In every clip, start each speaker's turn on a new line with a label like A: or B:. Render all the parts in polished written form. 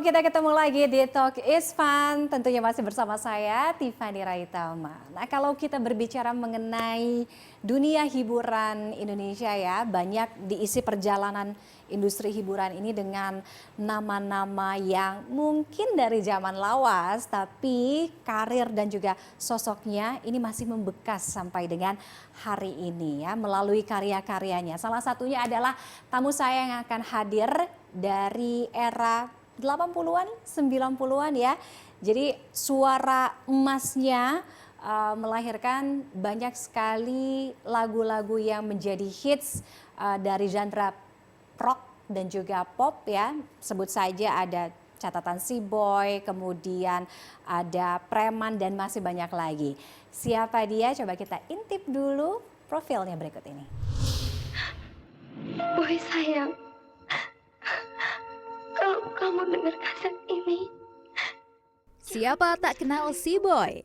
A: kita ketemu lagi di Talk is Fun, tentunya masih bersama saya Tiffany Raitama. Nah, kalau kita berbicara mengenai dunia hiburan Indonesia ya, banyak diisi perjalanan industri hiburan ini dengan nama-nama yang mungkin dari zaman lawas, tapi karir dan juga sosoknya ini masih membekas sampai dengan hari ini ya, melalui karya-karyanya. Salah satunya adalah tamu saya yang akan hadir dari era 80-an, 90-an ya. Jadi suara emasnya melahirkan banyak sekali lagu-lagu yang menjadi hits dari genre rock dan juga pop ya. Sebut saja ada Catatan Si Boy, kemudian ada Preman dan masih banyak lagi. Siapa dia? Coba kita intip dulu profilnya berikut ini.
B: Boy sayang, kalau kamu dengar kaset ini.
C: Siapa tak kenal Si Boy?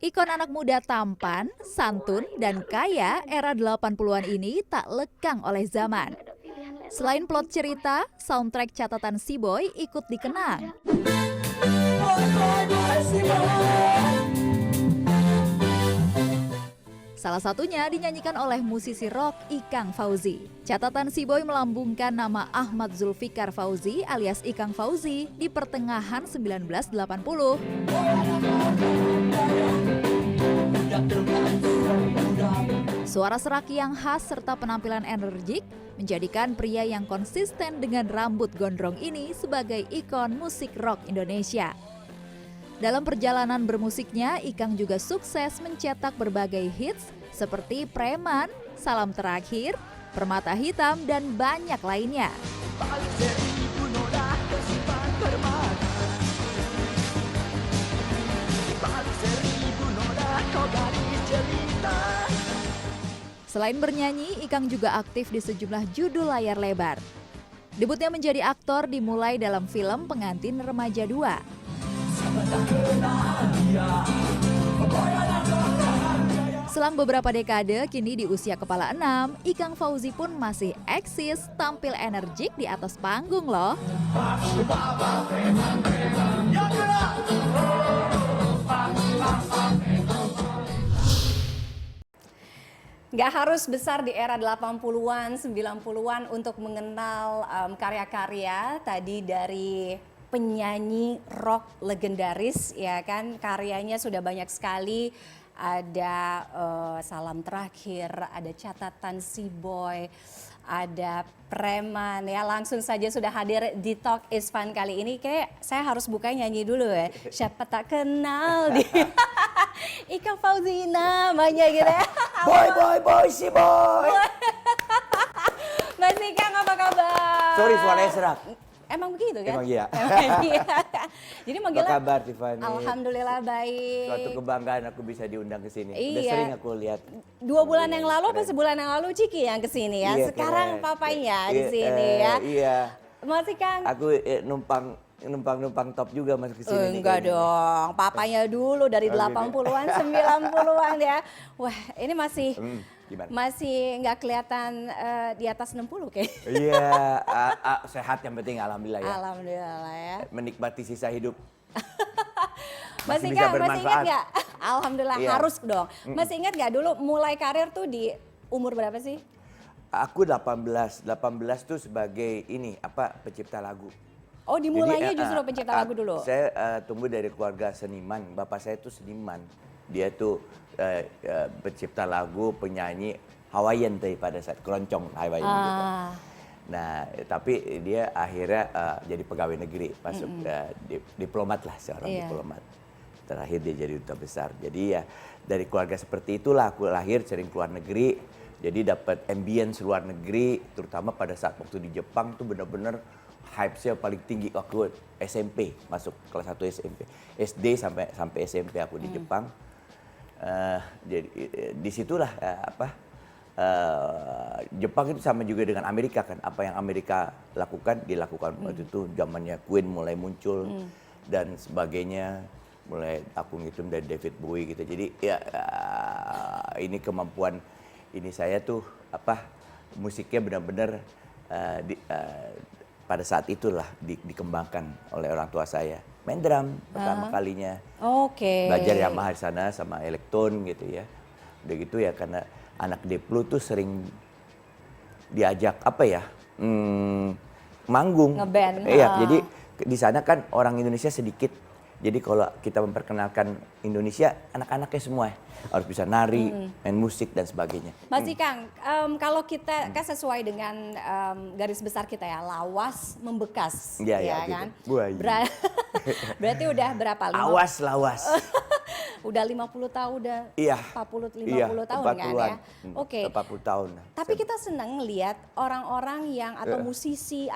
C: Ikon anak muda tampan, santun, dan kaya era 80-an ini tak lekang oleh zaman. Selain plot cerita, soundtrack Catatan Si Boy ikut dikenang. Salah satunya dinyanyikan oleh musisi rock Ikang Fauzi. Catatan Si Boy melambungkan nama Ahmad Zulfikar Fauzi alias Ikang Fauzi di pertengahan 1980. Suara serak yang khas serta penampilan energik menjadikan pria yang konsisten dengan rambut gondrong ini sebagai ikon musik rock Indonesia. Dalam perjalanan bermusiknya, Ikang juga sukses mencetak berbagai hits seperti Preman, Salam Terakhir, Permata Hitam, dan banyak lainnya. Selain bernyanyi, Ikang juga aktif di sejumlah judul layar lebar. Debutnya menjadi aktor dimulai dalam film Pengantin Remaja 2. Selang beberapa dekade, kini di usia kepala 6, Ikang Fauzi pun masih eksis, tampil energik di atas panggung loh.
A: Nggak harus besar di era 80-an, 90-an untuk mengenal karya-karya tadi dari penyanyi rock legendaris ya kan, karyanya sudah banyak sekali. Ada Salam Terakhir, ada Catatan Si Boy, ada Preman ya. Langsung saja sudah hadir di Talk is Fun kali ini. Kayak saya harus buka nyanyi dulu ya. Siapa tak kenal di Ikang Fauzi namanya gitu ya.
D: Boy, Si Boy.
A: Mas Ikang apa kabar?
D: Sorry suaranya serak.
A: Emang begitu kan?
D: Emang iya.
A: Iya. Jadi manggilnya.
D: Apa kabar Tiffany?
A: Alhamdulillah baik.
D: Suatu kebanggaan aku bisa diundang ke sini. Udah
A: Iya.
D: sering aku lihat.
A: 2 bulan yang lalu apa sebulan yang lalu Ciki yang kesini ya.
D: Iya,
A: Sekarang
D: keren.
A: papanya di sini ya.
D: Iya.
A: Mas Ikang.
D: Aku numpang top juga masuk ke sini.
A: Enggak dong, papanya dulu dari 80-an, 90-an ya. Wah, ini masih
D: Gimana?
A: masih nggak kelihatan di atas 60 kayak.
D: Iya, sehat yang penting alhamdulillah ya.
A: Alhamdulillah ya.
D: Menikmati sisa hidup.
A: Mas
D: Masih bisa
A: Ikang, masih
D: bermanfaat.
A: ingat nggak? Alhamdulillah
D: Iya.
A: harus dong. Masih ingat nggak dulu mulai karir tuh di umur berapa sih?
D: Aku 18 tuh sebagai pencipta lagu.
A: Oh, dimulainya
D: Jadi,
A: justru pencipta lagu dulu.
D: Saya tumbuh dari keluarga seniman. Bapak saya itu seniman. Dia tuh pencipta lagu, penyanyi Hawaiian pada saat keroncong Hawaiian gitu. Nah, tapi dia akhirnya jadi pegawai negeri, masuk diplomat lah, seorang diplomat. Terakhir dia jadi duta besar. Jadi ya dari keluarga seperti itulah aku lahir, sering keluar negeri. Jadi dapat ambience luar negeri, terutama pada saat waktu di Jepang tuh benar-benar hype-nya paling tinggi waktu SMP, masuk kelas 1 SMP. SD sampai SMP aku di Jepang. Jadi disitulah Jepang itu sama juga dengan Amerika kan. Apa yang Amerika lakukan dilakukan waktu itu, zamannya Queen mulai muncul dan sebagainya. Mulai aku ngitung dari David Bowie gitu. Jadi ya ini kemampuan ini saya tuh musiknya benar-benar pada saat itulah dikembangkan oleh orang tua saya. Main drum pertama kalinya.
A: Oke.
D: Belajar Yamaha di sana sama elektron gitu ya. Udah gitu ya karena anak Deplu tuh sering diajak apa ya? Manggung.
A: Ngeband.
D: Iya, jadi di sana kan orang Indonesia sedikit. Jadi kalau kita memperkenalkan Indonesia, anak-anaknya semua harus bisa nari, main musik dan sebagainya.
A: Mas Ikang, kalau kita kan sesuai dengan garis besar kita ya, lawas membekas,
D: Iya,
A: ya
D: gitu.
A: kan?
D: Wah, iya.
A: Berarti udah berapa?
D: Awas lawas.
A: Udah 50 tahun, udah
D: Iya.
A: 50 tahun kan ya? Oke.
D: 40 tahun.
A: Tapi kita senang lihat orang-orang yang atau musisi,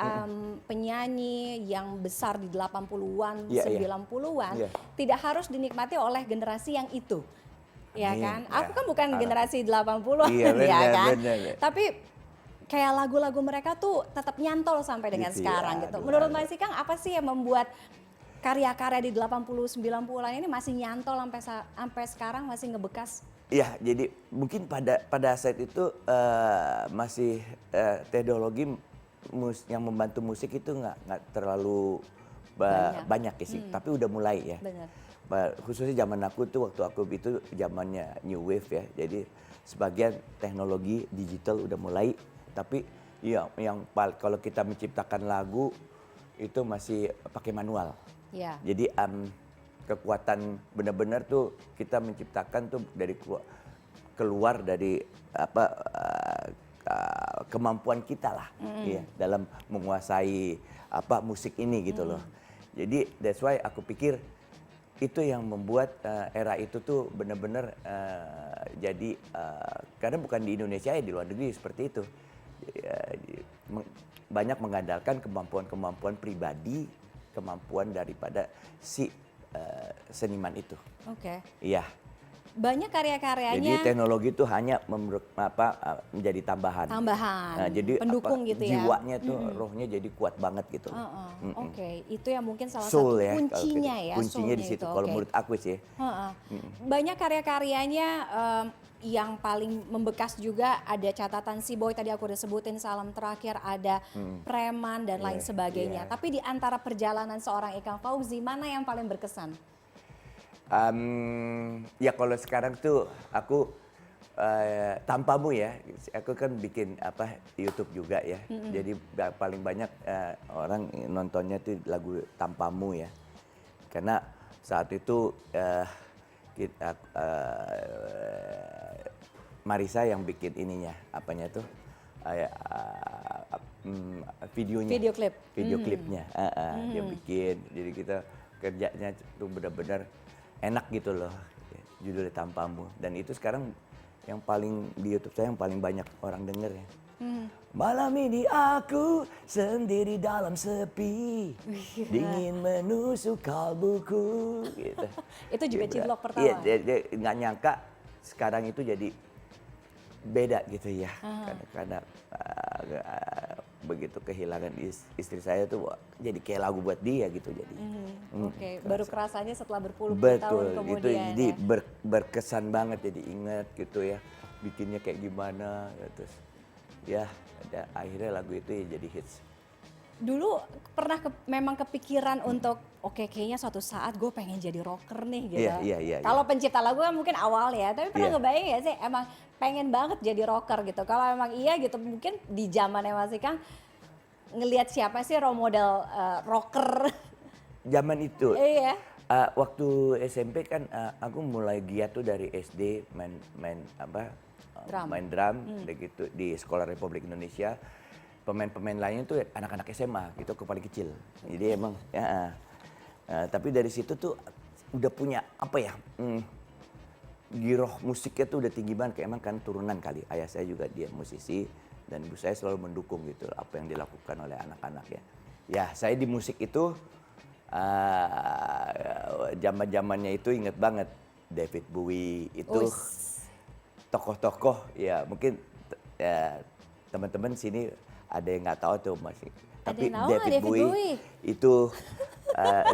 A: penyanyi yang besar di 80-an,
D: Iya, iya.
A: 90-an,
D: Iya.
A: tidak harus dinikmati oleh generasi yang itu. Ya
D: Amin,
A: kan?
D: ya.
A: Aku kan bukan generasi 80-an
D: Iya,
A: ya
D: benar,
A: kan?
D: benar.
A: Tapi kayak lagu-lagu mereka tuh tetap nyantol sampai dengan
D: Gitu ya,
A: sekarang gitu.
D: aduh,
A: Menurut
D: aduh.
A: Mas Ikang apa sih yang membuat karya-karya di 80-90-an ini masih nyantol sampai sekarang masih ngebekas?
D: Iya, jadi mungkin pada saat itu masih teknologi yang membantu musik itu nggak terlalu banyak ya sih, tapi udah mulai ya.
A: Benar.
D: Khususnya zaman aku tuh waktu aku itu zamannya new wave ya, jadi sebagian teknologi digital udah mulai, tapi ya kalau kita menciptakan lagu itu masih pakai manual.
A: Ya.
D: Jadi kekuatan benar-benar tuh kita menciptakan tuh dari keluar dari kemampuan kita lah, ya, dalam menguasai musik ini gitu loh. Jadi that's why aku pikir itu yang membuat era itu tuh benar-benar jadi karena bukan di Indonesia ya, di luar negeri seperti itu. Banyak mengandalkan kemampuan-kemampuan pribadi, kemampuan daripada si seniman itu.
A: Oke.
D: Iya.
A: Banyak karya-karyanya.
D: Jadi teknologi itu hanya menjadi tambahan.
A: Tambahan,
D: Nah, jadi
A: pendukung gitu ya.
D: jiwanya tuh rohnya jadi kuat banget gitu.
A: Oke, itu yang mungkin salah
D: Soul
A: satu
D: ya,
A: kuncinya ya.
D: kuncinya di
A: soulnya
D: situ
A: itu,
D: kalau
A: oke.
D: menurut aku sih.
A: Banyak karya-karyanya yang paling membekas juga ada catatan Si Boy tadi aku udah sebutin, Salam Terakhir, ada Preman dan lain sebagainya. Tapi di antara perjalanan seorang Ikang Fauzi, mana yang paling berkesan?
D: Ya kalau sekarang tuh aku Tanpamu ya, aku kan bikin YouTube juga ya. Jadi paling banyak orang nontonnya tuh lagu Tanpamu ya. Karena saat itu Marisa yang bikin ininya, apanya tuh videonya.
A: Video klip.
D: Klipnya, dia bikin. Jadi kita kerjanya tuh benar-benar enak gitu loh, judulnya Tanpamu. Dan itu sekarang yang paling di YouTube saya yang paling banyak orang denger ya. Malam ini aku sendiri dalam sepi, dingin menusuk kalbuku. Gitu.
A: Itu juga cinlok pertama.
D: Iya, dia nggak nyangka sekarang itu jadi beda gitu ya. Karena begitu kehilangan istri saya tuh jadi kayak lagu buat dia gitu jadi.
A: Oke, baru kerasanya setelah berpuluh-puluh tahun
D: Betul,
A: kemudian.
D: itu jadi
A: ya.
D: berkesan banget, jadi ingat gitu ya, bikinnya kayak gimana ya, terus ya akhirnya lagu itu ya jadi hits.
A: Dulu pernah memang kepikiran untuk oke, kayaknya suatu saat gue pengen jadi rocker nih gitu.
D: Iya.
A: Kalau pencipta lagu kan mungkin awal ya, tapi pernah
D: Iya.
A: ngebayang ya sih emang pengen banget jadi rocker gitu. Kalau emang iya gitu, mungkin di zamannya Mas Ikang ngelihat siapa sih role model rocker?
D: Zaman itu
A: Iya.
D: waktu SMP kan aku mulai giat tuh dari SD main drum udah gitu di Sekolah Republik Indonesia. Pemain-pemain lainnya tuh anak-anak SMA gitu, aku paling kecil. Jadi emang tapi dari situ tuh udah punya giroh musiknya tuh udah tinggi banget, kayak emang kan turunan kali. Ayah saya juga dia musisi dan ibu saya selalu mendukung gitu apa yang dilakukan oleh anak-anak ya. Ya saya di musik itu zaman-zamannya itu inget banget David Bowie itu tokoh-tokoh ya, mungkin teman-teman sini ada yang nggak tahu tuh masih. Tapi David Bowie itu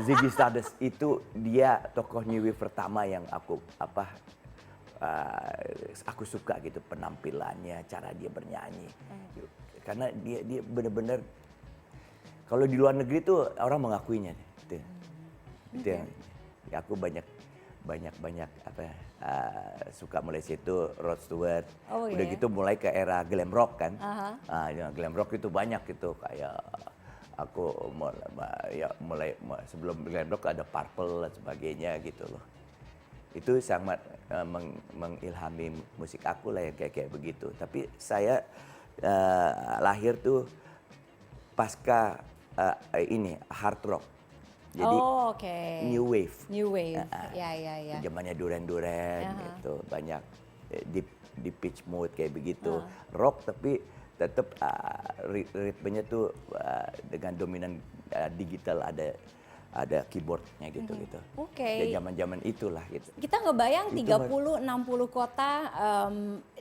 D: Ziggy Stardust itu dia tokoh New Wave pertama yang aku suka gitu, penampilannya, cara dia bernyanyi. Karena dia benar-benar Kalau di luar negeri tuh orang mengakuinya itu. Itu yang ya aku banyak apa ya, suka mulai situ Rod Stewart. Udah gitu mulai ke era glam rock kan. Ya, glam rock itu banyak gitu kayak aku mulai sebelum glam rock ada Purple dan sebagainya gitu loh. Itu sangat mengilhami musik aku lah yang kayak begitu. Tapi saya lahir tuh pasca ini hard rock. Jadi new wave.
A: New wave. Ya.
D: Zamannya Duran gitu, banyak di pitch mode kayak begitu. Rock tapi tetap ritmenya tuh dengan dominan digital ada keyboardnya gitu.
A: Oke.
D: Zaman-zaman itulah gitu.
A: Kita ngebayang 30-60 kota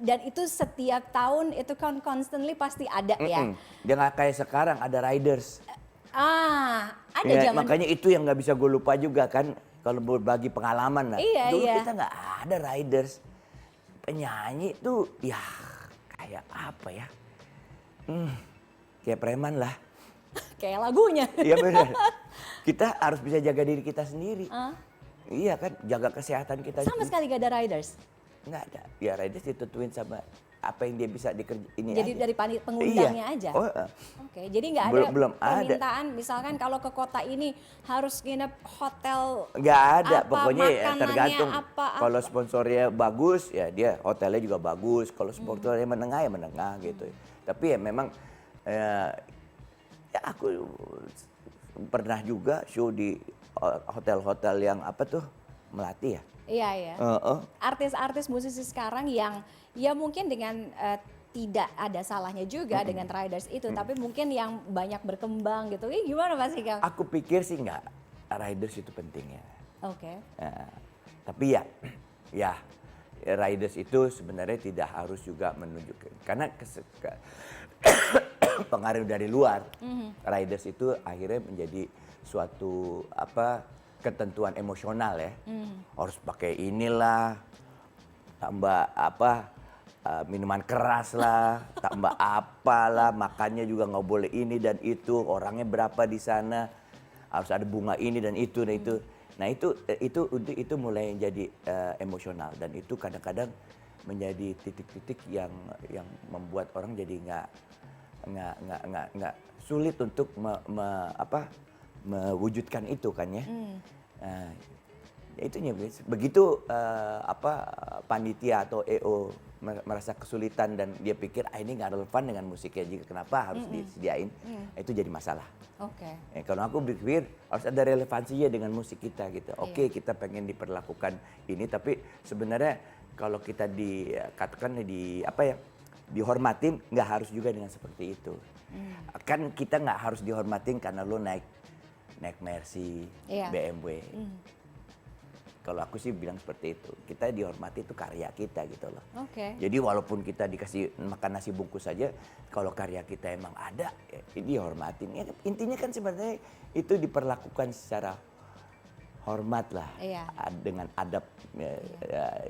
A: dan itu setiap tahun itu kan constantly pasti ada ya.
D: Dia nggak kayak sekarang ada riders.
A: Ada
D: Ya,
A: zaman.
D: makanya itu yang nggak bisa gue lupa juga kan kalau berbagi pengalaman lah. Dulu kita nggak ada riders. Penyanyi tuh ya kayak apa ya? Kayak preman lah.
A: Kayak lagunya.
D: Iya benar. Kita harus bisa jaga diri kita sendiri. Iya kan, jaga kesehatan kita.
A: Sama sekali gak ada riders?
D: Nggak ada. Ya riders ditentuin sama apa yang dia bisa ini
A: jadi
D: aja.
A: dari pengundangnya aja? Oke, jadi nggak ada
D: belum
A: permintaan misalkan kalau ke kota ini harus nginep hotel.
D: Nggak ada,
A: apa,
D: pokoknya ya
A: makanannya
D: tergantung.
A: apa.
D: Kalau sponsornya bagus ya dia hotelnya juga bagus. Kalau sponsornya menengah ya menengah gitu. Tapi ya memang ya aku pernah juga show di hotel-hotel yang apa tuh Melati ya.
A: Iya. Artis-artis musisi sekarang yang ya mungkin dengan tidak ada salahnya juga dengan riders itu, tapi mungkin yang banyak berkembang gitu. Gimana Mas Ikam?
D: Aku pikir sih nggak, riders itu penting ya.
A: Oke.
D: Tapi ya riders itu sebenarnya tidak harus juga menunjukkan karena pengaruh dari luar. Riders itu akhirnya menjadi suatu ketentuan emosional ya. Harus pakai inilah, tambah minuman keras lah, tambah apalah, makannya juga nggak boleh ini dan itu, orangnya berapa di sana, harus ada bunga ini dan itu dan itu. Nah itu mulai jadi emosional dan itu kadang-kadang menjadi titik-titik yang membuat orang jadi nggak sulit untuk mewujudkan itu kan ya. Itunya begitu panitia atau EO merasa kesulitan dan dia pikir ini nggak relevan dengan musiknya, juga kenapa harus disediain, itu jadi masalah. Kalau aku pikir harus ada relevansinya dengan musik kita gitu. Oke, kita pengen diperlakukan ini, tapi sebenarnya kalau kita dikatakan dihormatin, nggak harus juga dengan seperti itu. Kan kita nggak harus dihormatin karena lo naik Mercy, BMW. Kalau aku sih bilang seperti itu. Kita dihormati itu karya kita gitu loh. Jadi walaupun kita dikasih makan nasi bungkus saja, kalau karya kita emang ada, ya dihormatin. Ya, intinya kan sebenarnya itu diperlakukan secara hormat lah, dengan adab.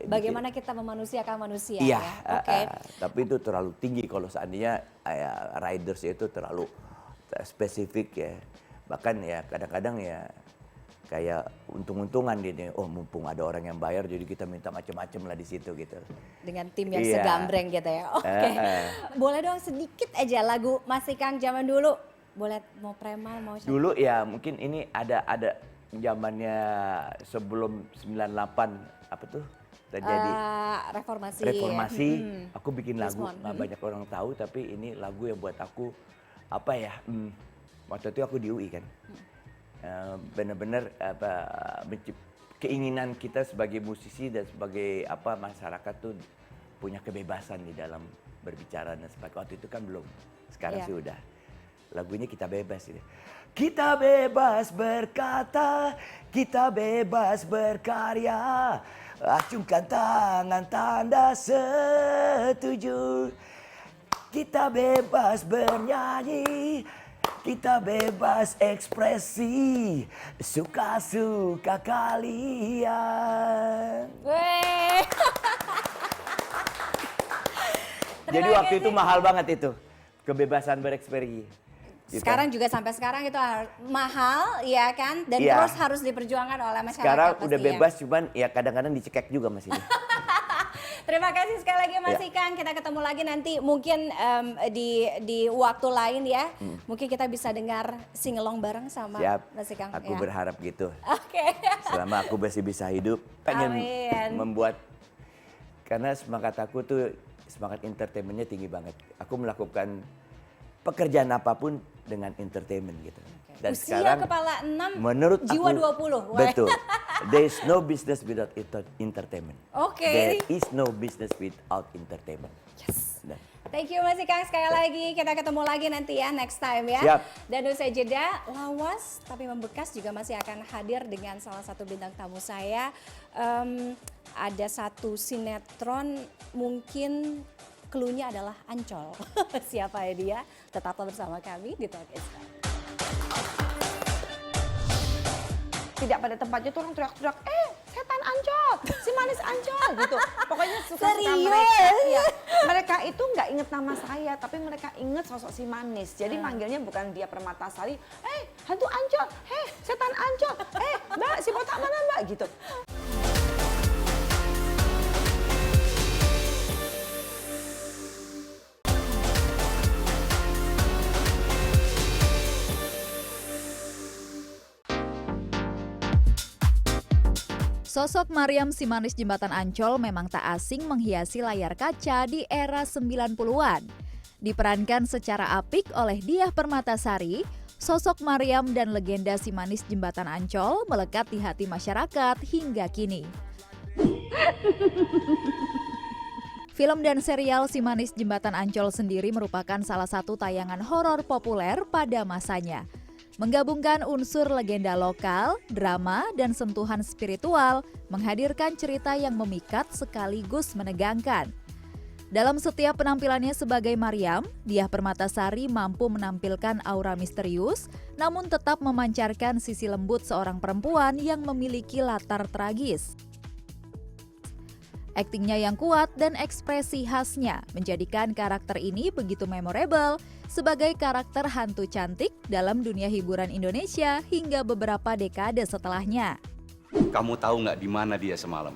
A: Bagaimana kita memanusiakan manusia
D: ya. Tapi itu terlalu tinggi kalau seandainya riders itu terlalu spesifik ya. Bahkan ya kadang-kadang ya kayak untung-untungan dia, mumpung ada orang yang bayar jadi kita minta macam-macam lah di situ gitu.
A: Dengan tim yang segambreng gitu ya. Boleh dong sedikit aja lagu Mas Ikang zaman dulu. Boleh, mau preman mau siapa?
D: Dulu ya mungkin ini ada zamannya sebelum 98 apa tuh terjadi reformasi. Aku bikin lagu banyak orang tahu, tapi ini lagu yang buat aku waktu itu aku di UI kan. Benar-benar keinginan kita sebagai musisi dan sebagai masyarakat tuh punya kebebasan di dalam berbicara dan sebagainya. Waktu itu kan belum, sekarang sih udah. Lagunya Kita Bebas ini. Kita bebas berkata, kita bebas berkarya, acungkan tangan tanda setuju. Kita bebas bernyanyi, kita bebas ekspresi, suka-suka kalian. Jadi waktu itu mahal banget itu, kebebasan berekspresi.
A: Sekarang juga sampai sekarang itu mahal, ya kan? Dan
D: Iya.
A: terus harus diperjuangkan oleh masyarakat.
D: Sekarang udah
A: pastinya.
D: bebas, cuman ya kadang-kadang dicekek juga masih.
A: Terima kasih sekali lagi Mas
D: Ya.
A: Ikang. Kita ketemu lagi nanti mungkin di waktu lain ya. Mungkin kita bisa dengar singelong bareng sama
D: Siap,
A: Mas Ikang.
D: aku
A: ya.
D: berharap gitu.
A: Oke.
D: Selama aku masih bisa hidup, pengen
A: Amin.
D: membuat, karena semangat aku tuh semangat entertainmentnya tinggi banget. Aku melakukan pekerjaan apapun dengan entertainment gitu. Dan
A: Usia
D: sekarang
A: kepala 6,
D: menurut
A: jiwa
D: aku
A: 20. Wah.
D: betul. There is no business without entertainment.
A: Oke.
D: There is no business without entertainment.
A: Yes.
D: Nah,
A: Thank you Mas Ikang sekali lagi. Kita ketemu lagi nanti ya next time ya.
D: Siap.
A: Dan usai jeda, lawas tapi membekas juga masih akan hadir dengan salah satu bintang tamu saya. Ada satu sinetron mungkin clue-nya adalah Ancol. Siapa ya dia? Tetaplah bersama kami di Talk Is Fun.
E: Tidak pada tempatnya tuh orang teriak-teriak, setan Ancol, si manis Ancol gitu. Pokoknya suka-suka
A: Serius?
E: mereka. Ya, mereka itu nggak inget nama saya, tapi mereka inget sosok si manis. Jadi manggilnya bukan dia Permatasari, hantu Ancol, setan Ancol, mbak si botak mana mbak gitu.
C: Sosok Mariam si manis jembatan Ancol memang tak asing menghiasi layar kaca di era 90-an. Diperankan secara apik oleh Diah Permatasari, sosok Mariam dan legenda si manis jembatan Ancol melekat di hati masyarakat hingga kini. Film dan serial Si Manis Jembatan Ancol sendiri merupakan salah satu tayangan horor populer pada masanya. Menggabungkan unsur legenda lokal, drama, dan sentuhan spiritual, menghadirkan cerita yang memikat sekaligus menegangkan. Dalam setiap penampilannya sebagai Mariam, Diah Permatasari mampu menampilkan aura misterius, namun tetap memancarkan sisi lembut seorang perempuan yang memiliki latar tragis. Aktingnya yang kuat dan ekspresi khasnya menjadikan karakter ini begitu memorable sebagai karakter hantu cantik dalam dunia hiburan Indonesia hingga beberapa dekade setelahnya.
F: Kamu tahu nggak di mana dia semalam?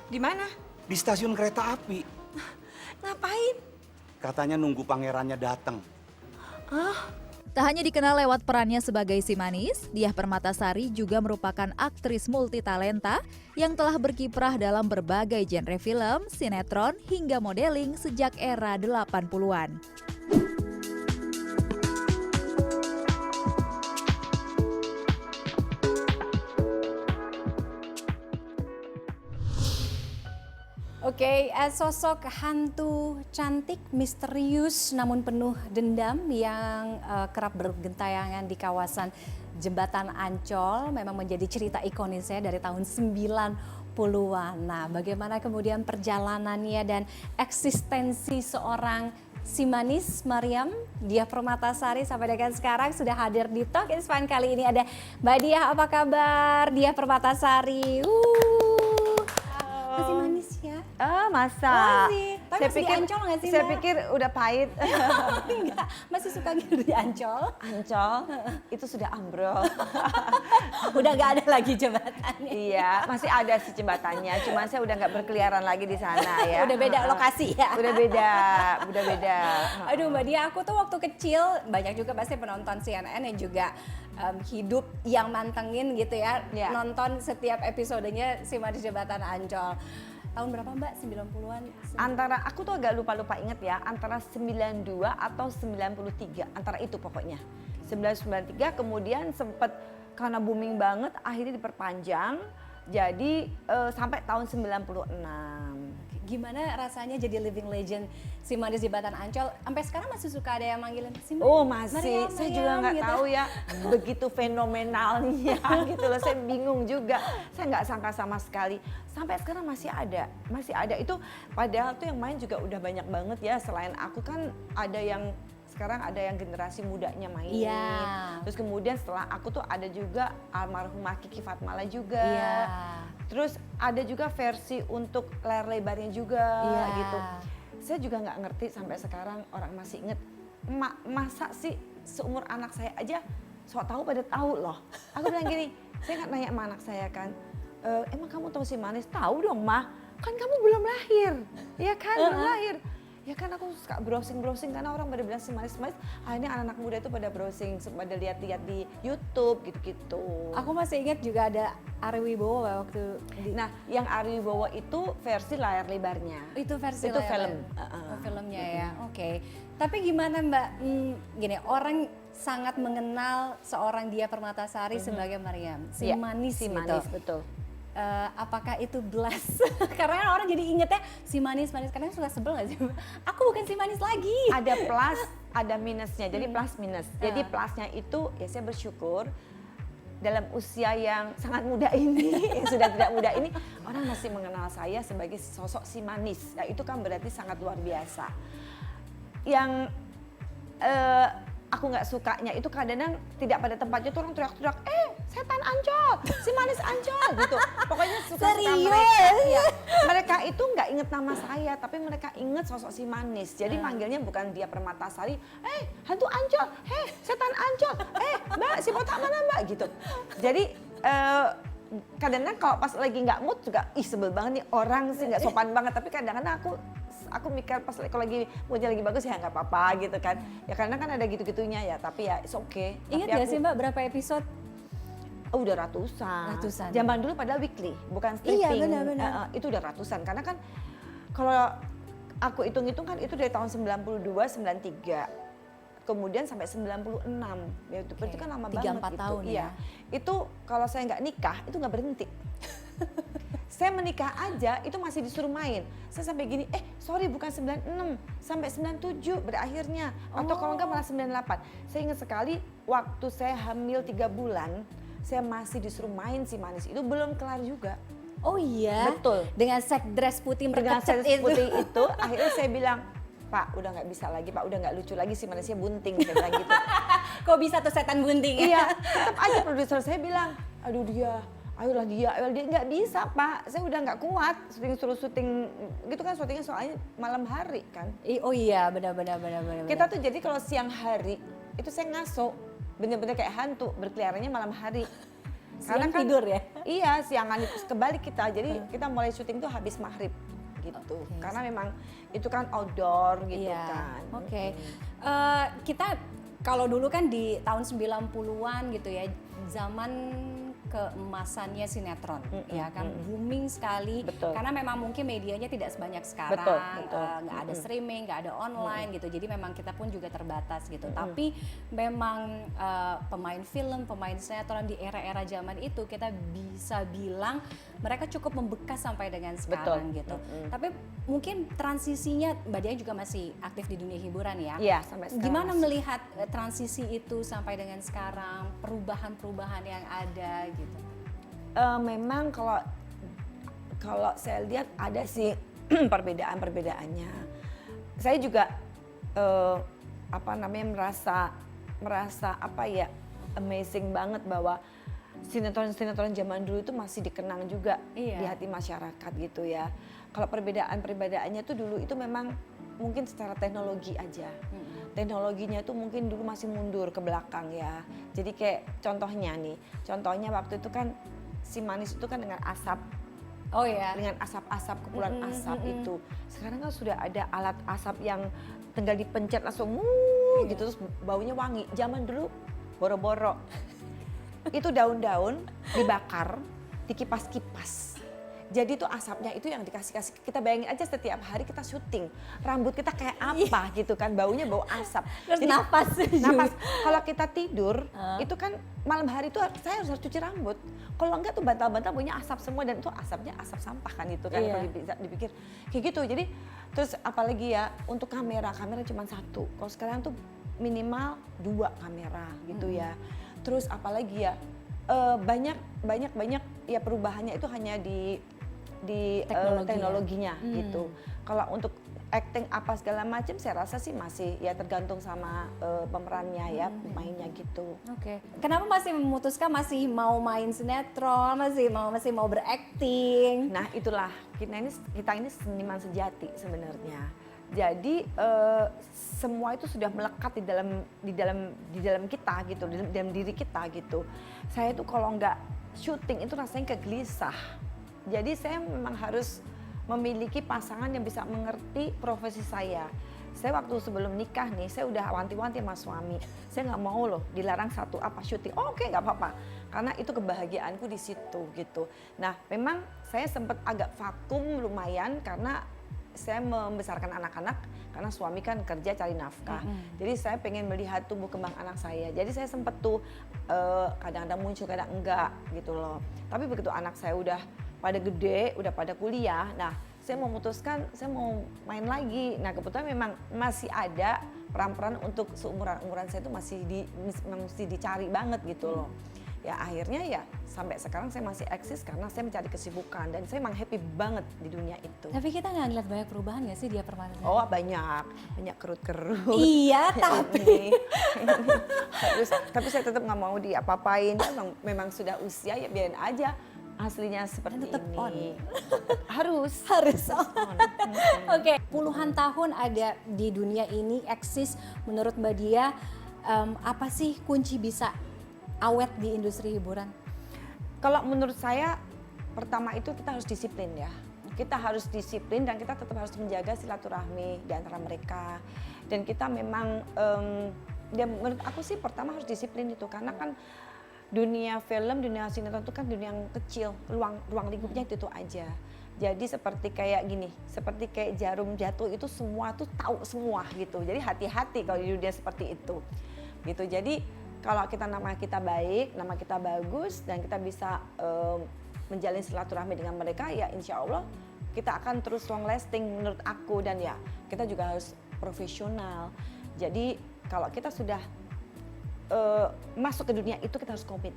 E: Di mana?
F: Di stasiun kereta api.
E: Ngapain?
F: Katanya nunggu pangerannya datang.
C: Tak hanya dikenal lewat perannya sebagai si manis, Diah Permatasari juga merupakan aktris multitalenta yang telah berkiprah dalam berbagai genre film, sinetron, hingga modeling sejak era 80-an.
A: Oke, sosok hantu cantik, misterius namun penuh dendam yang kerap bergentayangan di kawasan Jembatan Ancol memang menjadi cerita ikonisnya dari tahun 90-an. Nah, bagaimana kemudian perjalanannya dan eksistensi seorang si manis Mariam Diah Permatasari sampai dengan sekarang sudah hadir di Talk Is Fun. Kali ini ada Mbak Diah, apa kabar? Diah Permatasari. Masih manis ya?
E: Masa?
A: Masih. Tapi masih di Ancol nggak sih,
E: Saya
A: Mbak?
E: pikir udah pahit.
A: Enggak, masih suka gitu di Ancol.
E: Ancol, itu sudah ambrol.
A: Udah gak ada lagi jembatannya.
E: Iya, masih ada sih jembatannya. Cuman saya udah nggak berkeliaran lagi di sana ya.
A: Udah beda lokasi ya.
E: Udah beda.
A: Aduh Mbak Dia, aku tuh waktu kecil banyak juga pasti penonton CNN yang juga hidup yang mantengin gitu ya.
E: Ya.
A: Nonton setiap episodenya Si Manis Jembatan Ancol. Tahun berapa Mbak? 90-an?
E: Antara, aku tuh agak lupa inget ya, antara 92 atau 93, antara itu pokoknya. 93 kemudian sempet karena booming banget akhirnya diperpanjang, jadi sampai tahun 96.
A: Gimana rasanya jadi living legend Si Manis Jembatan Ancol? Sampai sekarang masih suka ada yang manggilin Si Manis?
E: Oh masih,
A: Mariam,
E: saya juga nggak
A: gitu.
E: tahu ya begitu fenomenalnya gitu loh. Saya bingung juga, saya nggak sangka sama sekali. Sampai sekarang masih ada itu. Padahal tuh yang main juga udah banyak banget ya. Selain aku kan ada yang sekarang ada yang generasi mudanya main.
A: Iya.
E: Terus kemudian setelah aku tuh ada juga almarhumah Kiki Fatmala juga.
A: Iya.
E: Terus ada juga versi untuk layar lebarnya juga
A: Iya.
E: gitu. Saya juga nggak ngerti sampai sekarang orang masih inget masa sih seumur anak saya aja sok tahu pada tahu loh. Aku bilang gini, saya nggak nanya sama anak saya kan, emang kamu tahu si Manis? Tahu dong mah, kan kamu belum lahir, ya kan belum lahir. Ya kan aku suka browsing karena orang pada bilang si Manis, ini anak-anak muda itu pada browsing, pada lihat-lihat di YouTube gitu-gitu.
A: Aku masih ingat juga ada Ari Wibowo waktu
E: Nah, yang Ari Wibowo itu versi layar lebarnya.
A: itu versi
E: Itu
A: layar
E: film.
A: lebar. Oh, filmnya ya. Oke. Tapi gimana Mbak? Gini, orang sangat mengenal seorang Diah Permatasari sebagai Maryam, si
E: Iya,
A: manis
E: si
A: gitu.
E: Manis, betul.
A: Apakah itu blast? Karena orang jadi ingetnya si manis, kadang suka sebel gak sih? Aku bukan si manis lagi.
E: Ada plus, ada minusnya. Jadi plus minus. Jadi plusnya itu ya saya bersyukur dalam usia yang sangat muda ini, yang sudah tidak muda ini, orang masih mengenal saya sebagai sosok si manis. Ya itu kan berarti sangat luar biasa. Yang aku nggak sukanya itu kadang tidak pada tempatnya tuh orang teriak-teriak, setan Ancol, si manis Ancol gitu. Pokoknya suka-suka mereka. Ya, mereka itu nggak inget nama saya, tapi mereka inget sosok si manis. Jadi manggilnya bukan Diah Permatasari, hantu Ancol, setan Ancol, Mbak si botak mana Mbak gitu. Jadi kadang-kadang kalau pas lagi nggak mood juga, sebel banget nih orang sih nggak sopan banget. Tapi kadang-kadang aku mikir pas kalau lagi moodnya lagi bagus ya nggak apa-apa gitu kan. Ya karena kan ada gitu-gitunya ya, tapi ya it's okay.
A: Ingat gak sih Mbak berapa episode?
E: Udah ratusan.
A: Ratusan.
E: Zaman dulu padahal weekly, bukan stripping.
A: Iya benar-benar.
E: Itu udah ratusan. Karena kan kalau aku hitung-hitung kan itu dari tahun 92, 93. Kemudian sampai 96. Ya itu berarti kan lama
A: 3-4
E: banget
A: tahun
E: gitu.
A: ya.
E: Iya. Itu kalau saya nggak nikah itu nggak berhenti. Saya menikah aja itu masih disuruh main. Saya sampai gini, sorry bukan 96, sampai 97 berakhirnya. Atau kalau enggak malah 98. Saya ingat sekali waktu saya hamil 3 bulan, saya masih disuruh main si manis. Itu belum kelar juga.
A: Oh iya.
E: Betul.
A: Dengan set dress putih
E: Dengan
A: merkecet
E: set
A: itu.
E: putih itu, akhirnya saya bilang, Pak udah nggak bisa lagi, Pak udah nggak lucu lagi si manisnya bunting. Saya bilang gitu.
A: Kok bisa tuh setan bunting ya?
E: Iya, tetap aja produser saya bilang, aduh dia, ayolah dia nggak bisa Pak, saya udah nggak kuat, suruh syuting gitu kan, syutingnya soalnya malam hari kan.
A: Oh iya, benar.
E: Kita tuh jadi kalau siang hari itu saya ngaso, bener-bener kayak hantu, berkeliarannya malam hari.
A: Siang tidur ya?
E: Iya, siangan itu kebalik kita, jadi kita mulai syuting tuh habis maghrib gitu.
A: Oke.
E: Karena memang itu kan outdoor gitu
A: Iya.
E: kan.
A: Oke. Kita kalau dulu kan di tahun 90-an gitu ya, zaman keemasannya sinetron, ya kan booming sekali.
E: Betul.
A: Karena memang mungkin medianya tidak sebanyak sekarang,
E: Betul.
A: nggak ada streaming, nggak ada online gitu. Jadi memang kita pun juga terbatas gitu. Tapi memang pemain film, pemain sinetron di era-era zaman itu kita bisa bilang mereka cukup membekas sampai dengan sekarang gitu. Tapi mungkin transisinya, Mbak Diah juga masih aktif di dunia hiburan ya.
E: Iya, sampai sekarang.
A: Gimana
E: masih.
A: melihat transisi itu sampai dengan sekarang, perubahan-perubahan yang ada gitu?
E: Memang kalau saya lihat ada sih perbedaan-perbedaannya. Saya juga merasa apa ya, amazing banget bahwa sinetron-sinetron zaman dulu itu masih dikenang juga di hati masyarakat gitu ya. Kalau perbedaannya tuh dulu itu memang mungkin secara teknologi aja. Teknologinya tuh mungkin dulu masih mundur ke belakang ya. Jadi kayak contohnya waktu itu kan si manis itu kan dengan asap.
A: Oh ya.
E: Dengan asap-asap, kepulan asap itu. Sekarang kan sudah ada alat asap yang tinggal dipencet langsung gitu terus baunya wangi. Zaman dulu boro-boro. Itu daun-daun dibakar, dikipas-kipas. Jadi itu asapnya itu yang dikasih-kasih. Kita bayangin aja setiap hari kita syuting. Rambut kita kayak apa gitu kan, baunya bau asap.
A: Terus
E: Jadi,
A: napas.
E: kalau kita tidur, itu kan malam hari itu saya harus cuci rambut. Kalau enggak tuh bantal-bantal baunya asap semua dan itu asapnya asap sampah kan itu kan. Kalau dipikir kayak gitu. Jadi terus apalagi ya untuk kamera cuma 1. Kalau sekarang tuh minimal 2 kamera gitu ya. Terus apalagi ya banyak ya perubahannya itu hanya di teknologinya gitu. Kalau untuk acting apa segala macam saya rasa sih masih ya tergantung sama pemerannya ya, pemainnya gitu.
A: Oke. Kenapa masih memutuskan masih mau main sinetron, masih mau berakting?
E: Nah itulah kita ini seniman sejati sebenarnya. Jadi semua itu sudah melekat di dalam kita gitu, di dalam diri kita gitu. Saya tuh kalau nggak syuting itu rasanya kegelisah. Jadi saya memang harus memiliki pasangan yang bisa mengerti profesi saya. Saya waktu sebelum nikah nih, saya udah wanti-wanti sama suami. Saya nggak mau loh dilarang satu apa syuting. Oh, oke, nggak apa-apa. Karena itu kebahagiaanku di situ gitu. Nah, memang saya sempat agak vakum lumayan karena saya membesarkan anak-anak karena suami kan kerja cari nafkah. Jadi saya pengen melihat tumbuh kembang anak saya. Jadi saya sempat tuh kadang-kadang muncul, kadang enggak gitu loh. Tapi begitu anak saya udah pada gede, udah pada kuliah, nah saya memutuskan saya mau main lagi. Nah kebetulan memang masih ada peran-peran untuk seumuran saya itu mesti dicari banget gitu loh. Ya akhirnya ya sampai sekarang saya masih eksis karena saya mencari kesibukan dan saya emang happy banget di dunia itu.
A: Tapi kita nggak ngeliat banyak perubahan nggak sih dia Permata?
E: Oh banyak kerut-kerut.
A: Iya, tapi
E: Tapi saya tetap nggak mau diapa-apain. Memang sudah usia ya biarin aja aslinya seperti
A: tetap
E: ini.
A: on.
E: Harus.
A: on. Oke, puluhan tahun ada di dunia ini eksis. Menurut Mbak Dia, apa sih kunci bisa awet di industri hiburan?
E: Kalau menurut saya, pertama itu kita harus disiplin ya. Kita harus disiplin dan kita tetap harus menjaga silaturahmi di antara mereka. Dan kita memang, ya menurut aku sih pertama harus disiplin itu. Karena kan dunia film, dunia sinetron itu kan dunia yang kecil, ruang lingkupnya itu aja. Jadi seperti kayak gini, seperti kayak jarum jatuh itu semua tuh tahu semua gitu. Jadi hati-hati kalau di dunia seperti itu. Gitu. Jadi kalau nama kita baik, nama kita bagus dan kita bisa menjalin silaturahmi dengan mereka, ya insya Allah kita akan terus long lasting menurut aku. Dan ya kita juga harus profesional. Jadi kalau kita sudah masuk ke dunia itu kita harus komit.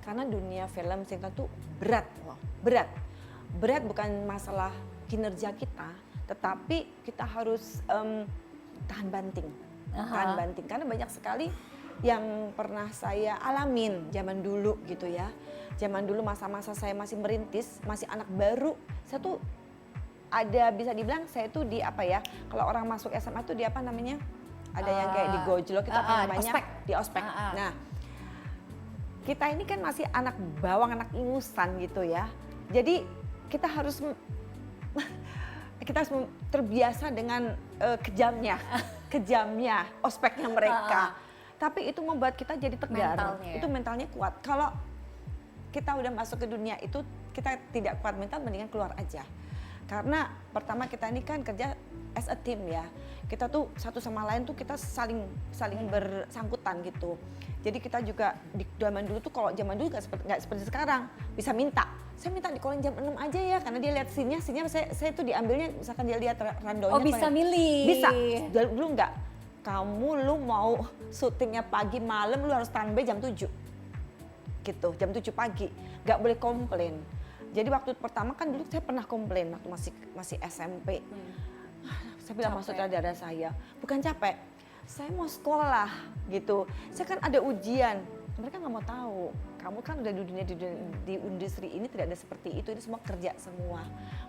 E: Karena dunia film sinetron itu berat loh, berat bukan masalah kinerja kita, tetapi kita harus tahan banting. Karena banyak sekali yang pernah saya alamin zaman dulu gitu ya. Zaman dulu masa-masa saya masih merintis, masih anak baru, saya tuh ada bisa dibilang saya tuh di apa ya, kalau orang masuk SMA tuh di apa namanya? Ada yang kayak di gojlok itu apa namanya?
A: Ospek.
E: Di ospek. Nah, kita ini kan masih anak bawang, anak ingusan gitu ya. Jadi kita harus terbiasa dengan kejamnya ospeknya mereka. Tapi itu membuat kita jadi tegar. Itu mentalnya kuat. Kalau kita udah masuk ke dunia itu kita tidak kuat mental, mendingan keluar aja. Karena pertama kita ini kan kerja as a team ya. Kita tuh satu sama lain tuh kita saling bersangkutan gitu. Jadi kita juga di zaman dulu tuh, kalau zaman dulu nggak seperti sekarang bisa minta. Saya minta di calling jam 6 aja ya, karena dia lihat scene-nya saya tuh diambilnya misalkan dia lihat randonya.
A: Oh bisa milih.
E: Bisa. Dulu nggak. Lu mau syutingnya pagi malam lu harus standby jam 7. Gitu, jam 7 pagi. Nggak boleh komplain. Jadi waktu pertama kan dulu saya pernah komplain waktu masih SMP. Saya bilang sama saudara saya, bukan capek, saya mau sekolah gitu. Saya kan ada ujian, mereka nggak mau tahu. Kamu kan udah di industri ini tidak ada seperti itu, ini semua kerja semua.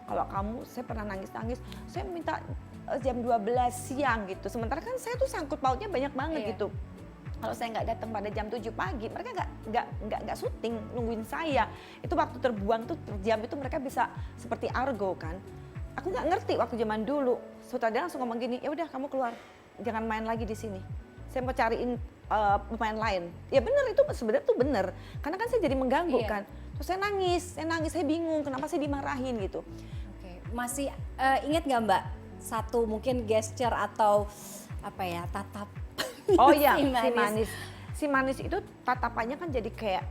E: Kalau kamu, saya pernah nangis-nangis, saya minta jam 12 siang gitu. Sementara kan saya tuh sangkut pautnya banyak banget gitu. Kalau saya nggak datang pada jam 7 pagi, mereka nggak syuting nungguin saya. Itu waktu terbuang tuh terjam itu mereka bisa seperti argo kan. Aku nggak ngerti waktu zaman dulu. Sutradara langsung ngomong gini, ya udah kamu keluar, jangan main lagi di sini. Saya mau cariin pemain lain. Ya benar, itu sebenarnya tuh benar. Karena kan saya jadi mengganggu kan. Terus saya nangis, saya bingung kenapa saya dimarahin gitu.
A: Oke, masih ingat nggak Mbak satu mungkin gesture atau apa ya tatap?
E: Oh iya, si manis itu tatapannya kan jadi kayak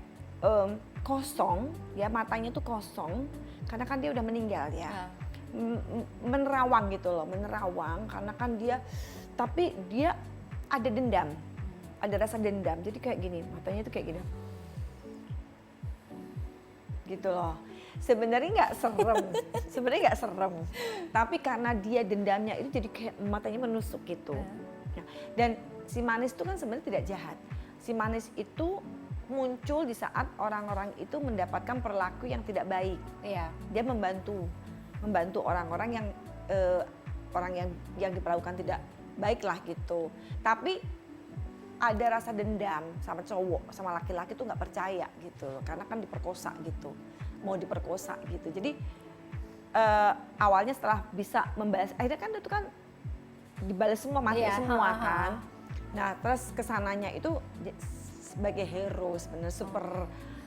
E: kosong, ya matanya tuh kosong, karena kan dia udah meninggal ya. Menerawang gitu loh, menerawang karena kan dia, tapi dia ada dendam, ada rasa dendam. Jadi kayak gini, matanya tuh kayak gini, gitu loh. Sebenarnya nggak serem, tapi karena dia dendamnya itu jadi kayak matanya menusuk gitu. Dan si manis itu kan sebenarnya tidak jahat. Si manis itu muncul di saat orang-orang itu mendapatkan perilaku yang tidak baik. Dia membantu orang-orang yang orang yang diperlakukan tidak baik lah gitu. Tapi ada rasa dendam sama cowok, sama laki-laki tuh nggak percaya gitu, karena kan diperkosa gitu, mau diperkosa gitu. Jadi awalnya setelah bisa membalas, akhirnya kan itu kan dibalas semua, mati semua kan. Nah terus kesananya itu sebagai hero sebenarnya,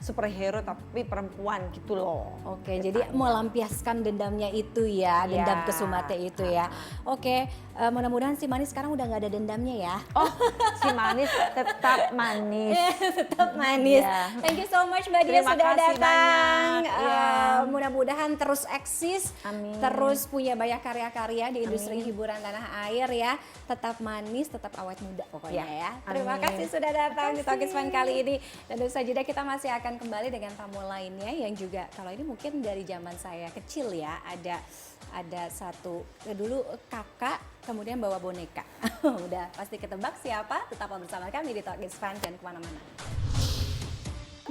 E: superhero tapi perempuan gitu loh.
A: Oke, jadi melampiaskan dendamnya itu ya, dendam ke Sumate itu ya. Oke, mudah-mudahan si Manis sekarang udah nggak ada dendamnya ya.
E: Oh, si Manis tetap manis.
A: Tetap manis.
E: Ya.
A: Thank you so much Mbak Dia
E: Terima
A: sudah
E: kasih
A: datang.
E: banyak. Ya.
A: Mudah-mudahan terus eksis,
E: Amin.
A: terus punya banyak karya-karya di industri hiburan tanah air ya. Tetap manis, tetap awet muda pokoknya ya. Terima
E: Amin.
A: kasih sudah datang di Talkies Fan kali ini. Dan tentu saja kita masih akan kembali dengan tamu lainnya yang juga kalau ini mungkin dari zaman saya kecil ya, ada satu dulu kakak kemudian bawa boneka. Udah pasti ketebak siapa, tetap bersama kami di Talkies Fan, jangan kemana-mana.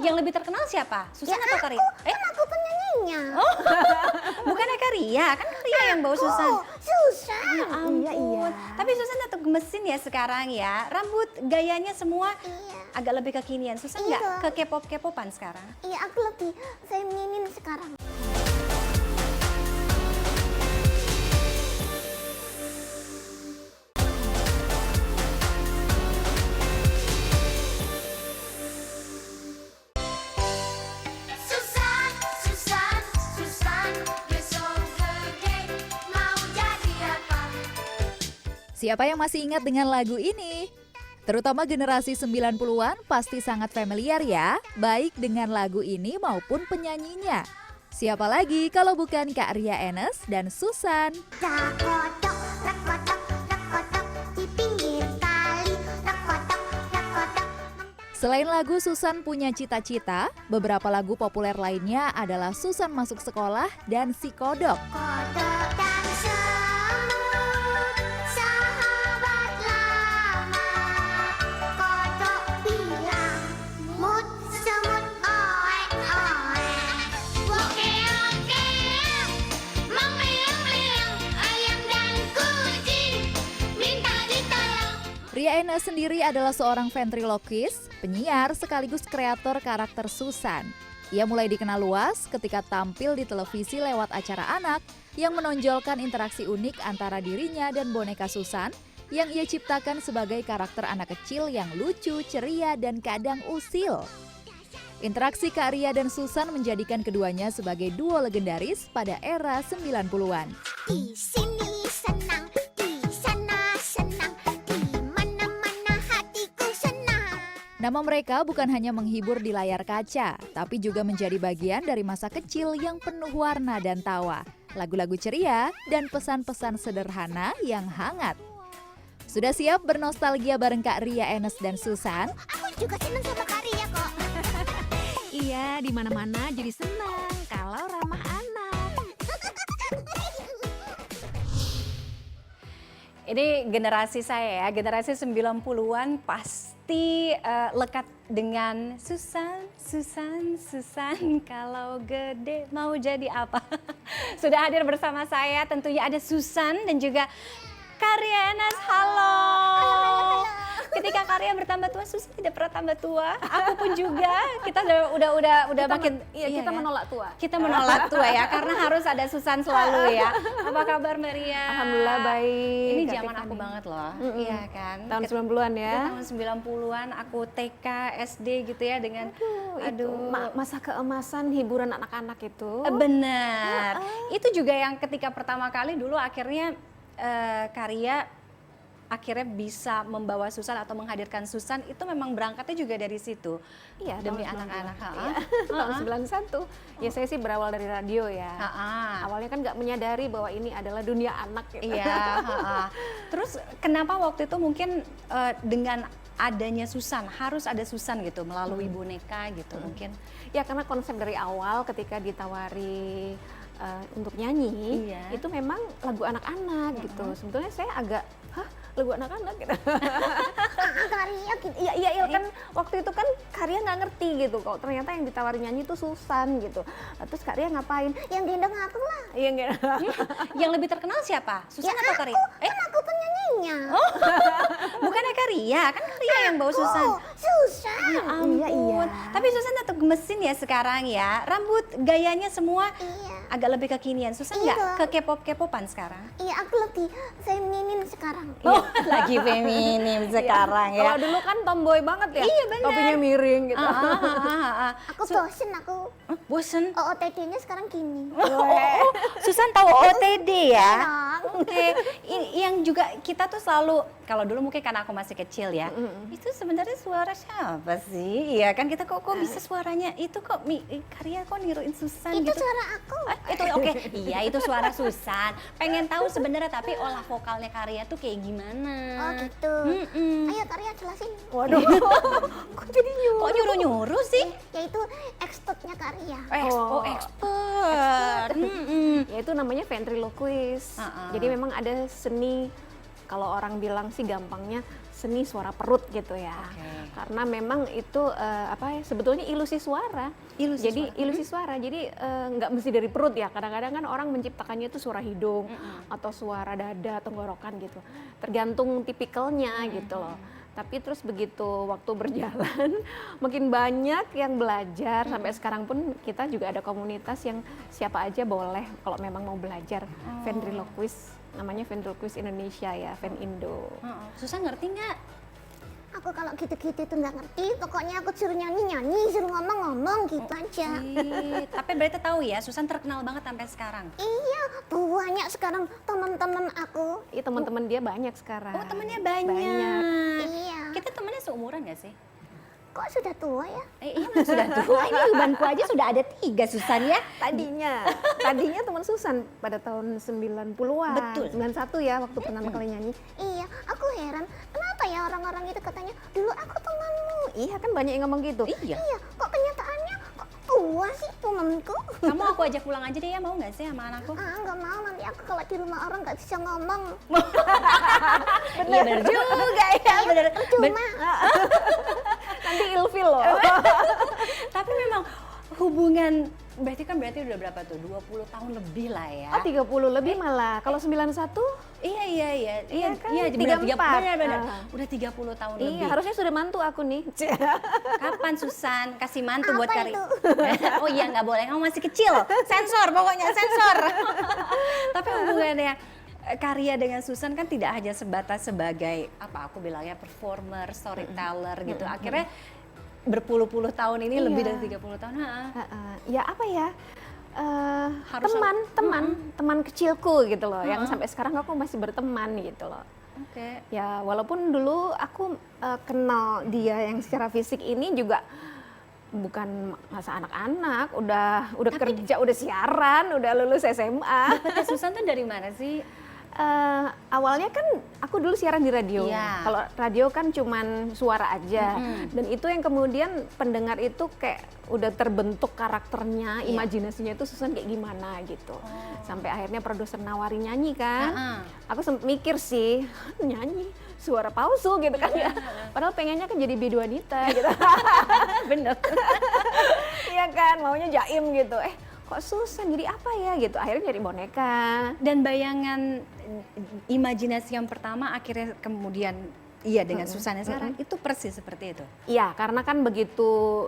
A: Yang lebih terkenal siapa? Susan atau Karia?
B: Kan aku penyanyinya.
A: Oh, bukannya Karia, kan Karia yang bawa Susan.
B: Susan.
A: Ya ampun. Tapi Susan tetap gemesin ya sekarang ya. Rambut gayanya semua agak lebih kekinian. Susan nggak ke K-pop-K-popan sekarang?
B: Iya, aku lebih feminin sekarang.
G: Susan, Susan, Susan, you're so good, mau jadi apa?
C: Siapa yang masih ingat dengan lagu ini? Terutama generasi 90-an pasti sangat familiar ya, baik dengan lagu ini maupun penyanyinya. Siapa lagi kalau bukan Kak Ria Enes dan Susan?
B: Rakotok, rakotok, rakotok di pinggir kali. Rakotok, rakotok.
C: Selain lagu Susan Punya Cita-Cita, beberapa lagu populer lainnya adalah Susan Masuk Sekolah dan Si Kodok.
B: Kodok dan semut, sahabat lama. Kodok bilang, mut semut oek oek.
G: Oke, oke, memiang-miang, ayam dan kucing, minta ditolong.
C: Ria Enes sendiri adalah seorang ventriloquist, penyiar sekaligus kreator karakter Susan. Ia mulai dikenal luas ketika tampil di televisi lewat acara anak yang menonjolkan interaksi unik antara dirinya dan boneka Susan yang ia ciptakan sebagai karakter anak kecil yang lucu, ceria, dan kadang usil. Interaksi Kak Ria dan Susan menjadikan keduanya sebagai duo legendaris pada era 90-an.
B: Di sini senang, di sana senang, di mana-mana hatiku senang.
C: Nama mereka bukan hanya menghibur di layar kaca, tapi juga menjadi bagian dari masa kecil yang penuh warna dan tawa, lagu-lagu ceria, dan pesan-pesan sederhana yang hangat. Sudah siap bernostalgia bareng Kak Ria Enes dan Susan?
B: Aku juga senang sama Karia kok.
H: Iya, di mana-mana jadi senang kalau ramah anak.
A: Ini generasi saya ya, generasi 90-an pasti lekat dengan Susan, Susan, Susan, kalau gede mau jadi apa? Sudah hadir bersama saya tentunya ada Susan dan juga Karia Enes. Halo. Ketika Karia bertambah tua, Susan tidak pernah tambah tua. Aku pun juga. Kita udah makin
H: Kita
A: ya?
H: menolak tua.
A: Kita menolak tua ya, karena harus ada Susan selalu ya. Apa kabar Maria?
H: Alhamdulillah baik.
A: Ini
H: Kak
A: zaman
H: Tiffany.
A: aku banget loh. Iya kan?
H: Tahun 90-an ya.
A: Tahun 90-an aku TK, SD gitu ya dengan
H: Masa keemasan hiburan anak-anak itu.
A: benar. Itu juga yang ketika pertama kali dulu akhirnya Karia akhirnya bisa membawa Susan atau menghadirkan Susan itu memang berangkatnya juga dari situ.
H: Iya,
A: Demi
H: tahun 92.
A: anak-anak.
H: Iya. Tahun 91. Ya saya sih berawal dari radio ya. Awalnya kan nggak menyadari bahwa ini adalah dunia anak gitu.
A: Iya. Terus kenapa waktu itu mungkin dengan adanya Susan, harus ada Susan gitu melalui boneka gitu mungkin?
H: Ya karena konsep dari awal ketika ditawari untuk nyanyi
A: Iya.
H: itu memang lagu anak-anak gitu. Sebetulnya saya agak lagu anak-anak gitu.
B: Karya gitu.
H: Iya kan waktu itu kan Karya nggak ngerti gitu kok ternyata yang ditawarin nyanyi itu Susan gitu. Terus Karya ngapain?
B: Yang gendong aku lah.
H: Iya nggak?
A: Yang lebih terkenal siapa? Susan atau Karya?
B: Kan aku penyanyinya.
A: Bukannya Karya, kan Karya yang bawa Susan.
B: Oh, Susan.
A: Ya ampun.
H: Iya.
A: Tapi Susan tetap gemesin ya sekarang ya. Rambut gayanya semua
B: Iya.
A: agak lebih kekinian. Susan
B: Iya.
A: nggak ke K-pop-K-popan sekarang?
B: Iya, aku lagi feminin sekarang.
A: Oh, lagi feminim sekarang ya.
H: Kalau dulu kan tomboy banget ya.
A: Iya, benar.
H: Topinya miring gitu.
B: Aku bosen aku.
A: Bosen.
B: OOTD-nya sekarang gini.
A: Susan tahu OTD ya?
B: Dong.
A: Oke, yang juga kita tuh selalu, kalau dulu mungkin karena aku masih kecil ya, itu sebenarnya suara siapa sih? Iya kan kita kok bisa suaranya itu kok Karya kok niruin Susan
B: Itu
A: gitu.
B: suara aku.
A: Itu oke, iya itu suara Susan. Pengen tahu sebenarnya tapi olah vokalnya Karya tuh kayak gimana?
B: Oh gitu.
A: Mm-mm.
B: Ayo Karya jelasin.
H: Waduh. Kok jadi
A: Kok nyuruh-nyuruh sih?
B: Yaitu expertnya Karya.
A: Oh, expert. Mm-mm.
H: Ya itu namanya ventriloquist. Jadi memang ada seni, kalau orang bilang sih gampangnya seni suara perut gitu ya. Karena memang itu sebetulnya ilusi suara. Ilusi suara. Jadi nggak mesti dari perut ya. Kadang-kadang kan orang menciptakannya itu suara hidung atau suara dada, tenggorokan gitu. Tergantung tipikalnya gitu loh. Tapi terus begitu waktu berjalan makin banyak yang belajar, sampai sekarang pun kita juga ada komunitas yang siapa aja boleh kalau memang mau belajar ventriloquist, namanya Ventriloquist Indonesia ya, Venindo.
A: Susan ngerti nggak?
B: Aku kalau gitu-gitu tuh nggak ngerti. Pokoknya aku suruh nyanyi-nyanyi, suruh ngomong-ngomong gitu aja.
A: Tapi berarti tahu ya, Susan terkenal banget sampai sekarang.
B: Iya, banyak sekarang teman-teman aku.
H: Iya, teman-teman dia banyak sekarang.
A: Oh, temennya banyak.
B: Iya.
A: Kita temennya seumuran nggak sih?
B: Kok sudah tua ya?
A: Iya, sudah tua. Ini ubanku aja sudah ada 3 Susan ya.
H: Tadinya teman Susan pada tahun 90-an.
A: Betul.
H: 91 ya waktu pertama kali nyanyi.
B: Iya, aku heran. Kenapa ya orang-orang itu katanya, dulu aku temanmu.
H: Iya kan banyak yang ngomong gitu.
A: Iya.
B: Iya, kok kenyataannya kok tua sih temanku?
A: Kamu aku ajak pulang aja deh ya, mau nggak sih sama anakku?
B: Ah, nggak mau, nanti aku kalau di rumah orang nggak bisa ngomong.
A: Iya bener juga ya, bener.
B: Cuma,
H: Nanti ilfil loh.
A: Tapi memang hubungan, berarti udah berapa tuh? 20 tahun lebih lah ya.
H: Oh 30 lebih malah. Kalau 91?
A: Iya
H: kan?
A: iya,
H: 34.
A: bener. Udah 30 tahun
H: Iya,
A: lebih.
H: harusnya sudah mantu aku nih.
A: Kapan Susan kasih mantu buat
B: Apa
A: Karya?
B: itu?
A: Oh iya nggak boleh, kamu masih kecil. Sensor pokoknya, sensor. Tapi hubungannya Karya dengan Susan kan tidak hanya sebatas sebagai apa aku bilangnya performer, storyteller gitu. Akhirnya berpuluh-puluh tahun ini, lebih dari 30 tahun.
H: Ya apa ya?
A: Harus
H: teman kecilku gitu loh, yang sampai sekarang aku masih berteman gitu loh.
A: Oke.
H: Ya walaupun dulu aku kenal dia yang secara fisik ini juga bukan masa anak-anak, udah kerja, udah siaran, udah lulus SMA.
A: Dapetnya Susan tuh dari mana sih?
H: Awalnya kan aku dulu siaran di radio.
A: Iya.
H: Kalau radio kan cuman suara aja. Dan itu yang kemudian pendengar itu kayak udah terbentuk karakternya, imajinasinya itu Susan kayak gimana gitu. Sampai akhirnya produser nawarin nyanyi kan. Aku sempet mikir sih, nyanyi suara palsu gitu kan ya. Padahal pengennya kan jadi bidu wanita gitu.
A: Bener.
H: Iya kan, maunya jaim gitu. Kok Susan jadi apa ya gitu. Akhirnya jadi boneka.
A: Dan bayangan imajinasi yang pertama akhirnya kemudian iya dengan Susan yang sekarang itu persis seperti itu.
H: Iya, karena kan begitu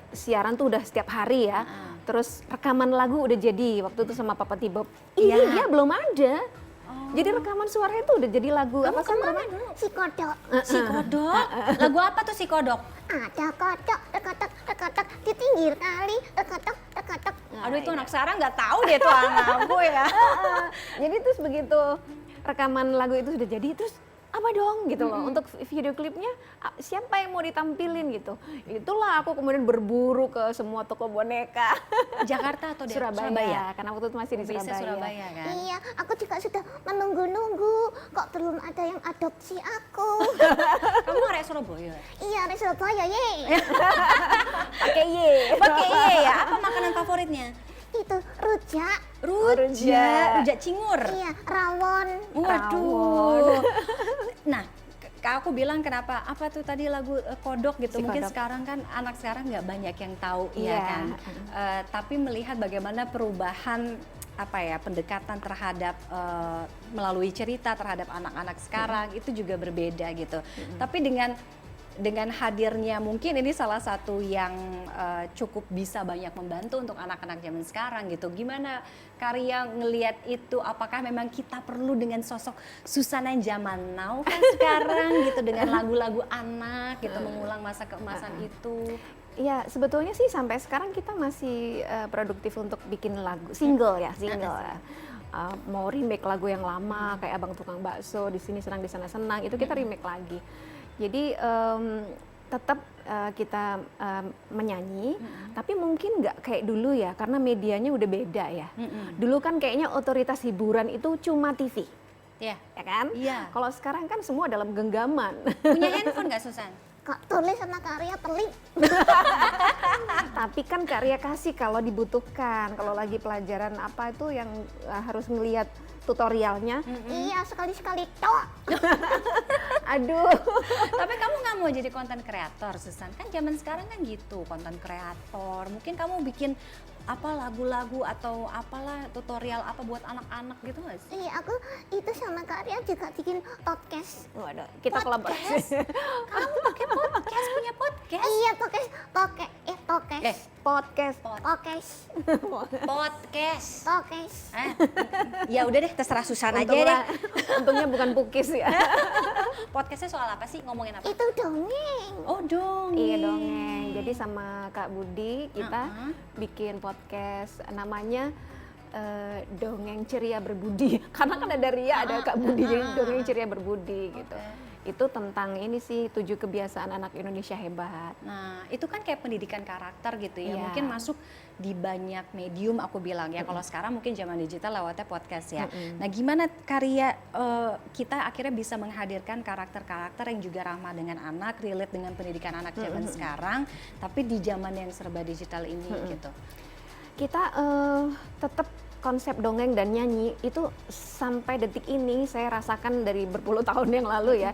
H: siaran tuh udah setiap hari ya. Terus rekaman lagu udah jadi waktu itu sama Papa Tibob. Ini dia belum ada. Jadi rekaman suara itu udah jadi lagu.
A: Kamu
H: Apa kan
A: kemana
H: namanya?
B: si kodok.
A: Si kodok? Lagu apa tuh si kodok?
B: Ada kodok, rekotok, di pinggir kali, rekotok.
A: Aduh itu anak Sarah nggak tahu deh tuh anakku ya.
H: Jadi terus begitu rekaman lagu itu sudah jadi, terus apa dong gitu loh, untuk video klipnya siapa yang mau ditampilin gitu. Itulah aku kemudian berburu ke semua toko boneka.
A: Jakarta atau
H: Surabaya, karena waktu itu masih di
A: Bisa
H: Surabaya.
A: Surabaya kan?
B: Iya, aku juga sudah menunggu-nunggu. Kok belum ada yang adopsi aku?
A: Kamu arek Surabaya?
B: Iya, di Surabaya, ye.
H: Pakai Y.
A: Pakai iya ya, apa makanan favoritnya?
B: itu rujak.
A: Rujak cingur.
B: Iya, rawon.
A: Waduh. Nah, aku bilang kenapa apa tuh tadi lagu Kodok gitu.
H: Si
A: Mungkin
H: Kodok.
A: sekarang kan anak sekarang nggak banyak yang tahu ya
H: Iya.
A: kan. Tapi melihat bagaimana perubahan apa ya pendekatan terhadap melalui cerita terhadap anak-anak sekarang itu juga berbeda gitu. Tapi dengan hadirnya mungkin ini salah satu yang cukup bisa banyak membantu untuk anak-anak zaman sekarang gitu. Gimana Karya ngelihat itu? Apakah memang kita perlu dengan sosok Susana zaman now kan sekarang gitu dengan lagu-lagu anak gitu mengulang masa keemasan itu?
H: Iya, sebetulnya sih sampai sekarang kita masih produktif untuk bikin lagu single ya, single. Mau remake lagu yang lama kayak Abang Tukang Bakso, di sini senang di sana senang, itu kita remake lagi. Jadi tetap kita menyanyi, tapi mungkin nggak kayak dulu ya, karena medianya udah beda ya. Dulu kan kayaknya otoritas hiburan itu cuma TV,
A: Ya.
H: ya kan?
A: Iya.
H: Kalau sekarang kan semua dalam genggaman.
A: Punya handphone nggak Susan?
B: Kak tulis sama Karya pelik.
H: Tapi kan Karya kasih kalau dibutuhkan, kalau lagi pelajaran apa itu yang harus ngelihat tutorialnya.
B: Iya, sekali-sekali tok.
H: Aduh.
A: Tapi kamu nggak mau jadi konten kreator, Susan? Kan zaman sekarang kan gitu, konten kreator. Mungkin kamu bikin apa lagu-lagu atau apalah tutorial apa buat anak-anak gitu nggak sih?
B: Iya, aku itu sama Karya juga bikin podcast.
H: Waduh, kita kolaborasi.
A: Kamu pakai podcast, punya podcast?
B: Iya, podcast.
H: Podcast.
B: Podcast.
A: Podcast.
B: Podcast.
A: Ya udah deh, terserah Susan aja deh.
H: Untungnya, untungnya bukan pukis ya.
A: Podcastnya soal apa sih? Ngomongin apa?
B: Itu dongeng.
A: Oh dong.
H: Iya dongeng. Jadi sama Kak Budi kita bikin podcast namanya Dongeng Ceria Berbudi. Karena kan ada Ria, ada Kak Budi, jadi Dongeng Ceria Berbudi gitu. Itu tentang ini sih 7 kebiasaan anak Indonesia hebat.
A: Nah, itu kan kayak pendidikan karakter gitu ya.
H: Iya.
A: Mungkin masuk di banyak medium aku bilang ya. Kalau sekarang mungkin zaman digital lewatnya podcast ya. Nah, gimana Karya kita akhirnya bisa menghadirkan karakter-karakter yang juga ramah dengan anak, relate dengan pendidikan anak zaman sekarang, tapi di zaman yang serba digital ini gitu.
H: Kita tetap konsep dongeng dan nyanyi itu sampai detik ini saya rasakan dari berpuluh tahun yang lalu ya,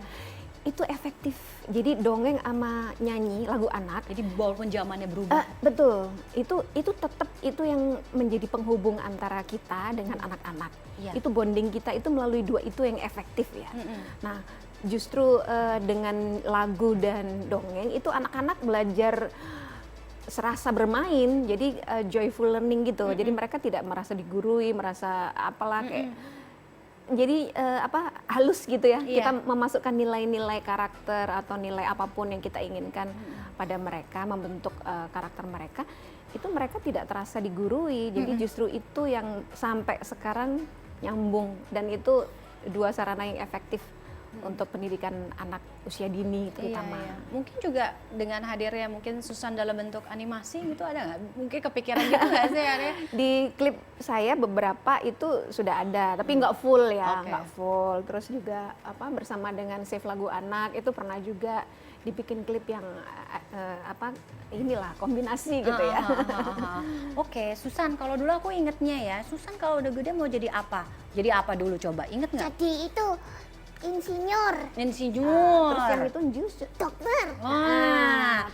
H: itu efektif. Jadi dongeng sama nyanyi lagu anak.
A: Jadi walaupun zamannya berubah.
H: Betul, itu tetap itu yang menjadi penghubung antara kita dengan anak-anak.
A: Iya.
H: Itu bonding kita itu melalui dua itu yang efektif ya. Nah, justru dengan lagu dan dongeng itu anak-anak belajar serasa bermain, jadi joyful learning gitu. Jadi mereka tidak merasa digurui, merasa apalah kayak. Jadi halus gitu ya.
A: Iya.
H: Kita memasukkan nilai-nilai karakter atau nilai apapun yang kita inginkan pada mereka, membentuk karakter mereka. Itu mereka tidak terasa digurui. Jadi justru itu yang sampai sekarang nyambung, dan itu dua sarana yang efektif untuk pendidikan anak usia dini terutama.
A: Iya. Mungkin juga dengan hadirnya mungkin Susan dalam bentuk animasi gitu ada nggak? Mungkin kepikiran gitu nggak sih Arya?
H: Di klip saya beberapa itu sudah ada, tapi nggak full ya,
A: Oke.
H: nggak full. Terus juga bersama dengan Save Lagu Anak itu pernah juga dibikin klip yang inilah kombinasi gitu ya.
A: Oke, Susan, kalau dulu aku ingetnya ya, Susan kalau udah gede mau jadi apa? Jadi apa dulu coba? Inget nggak?
B: Jadi itu insinyur,
A: Insinyur.
H: Terus yang itu justru
B: dokter,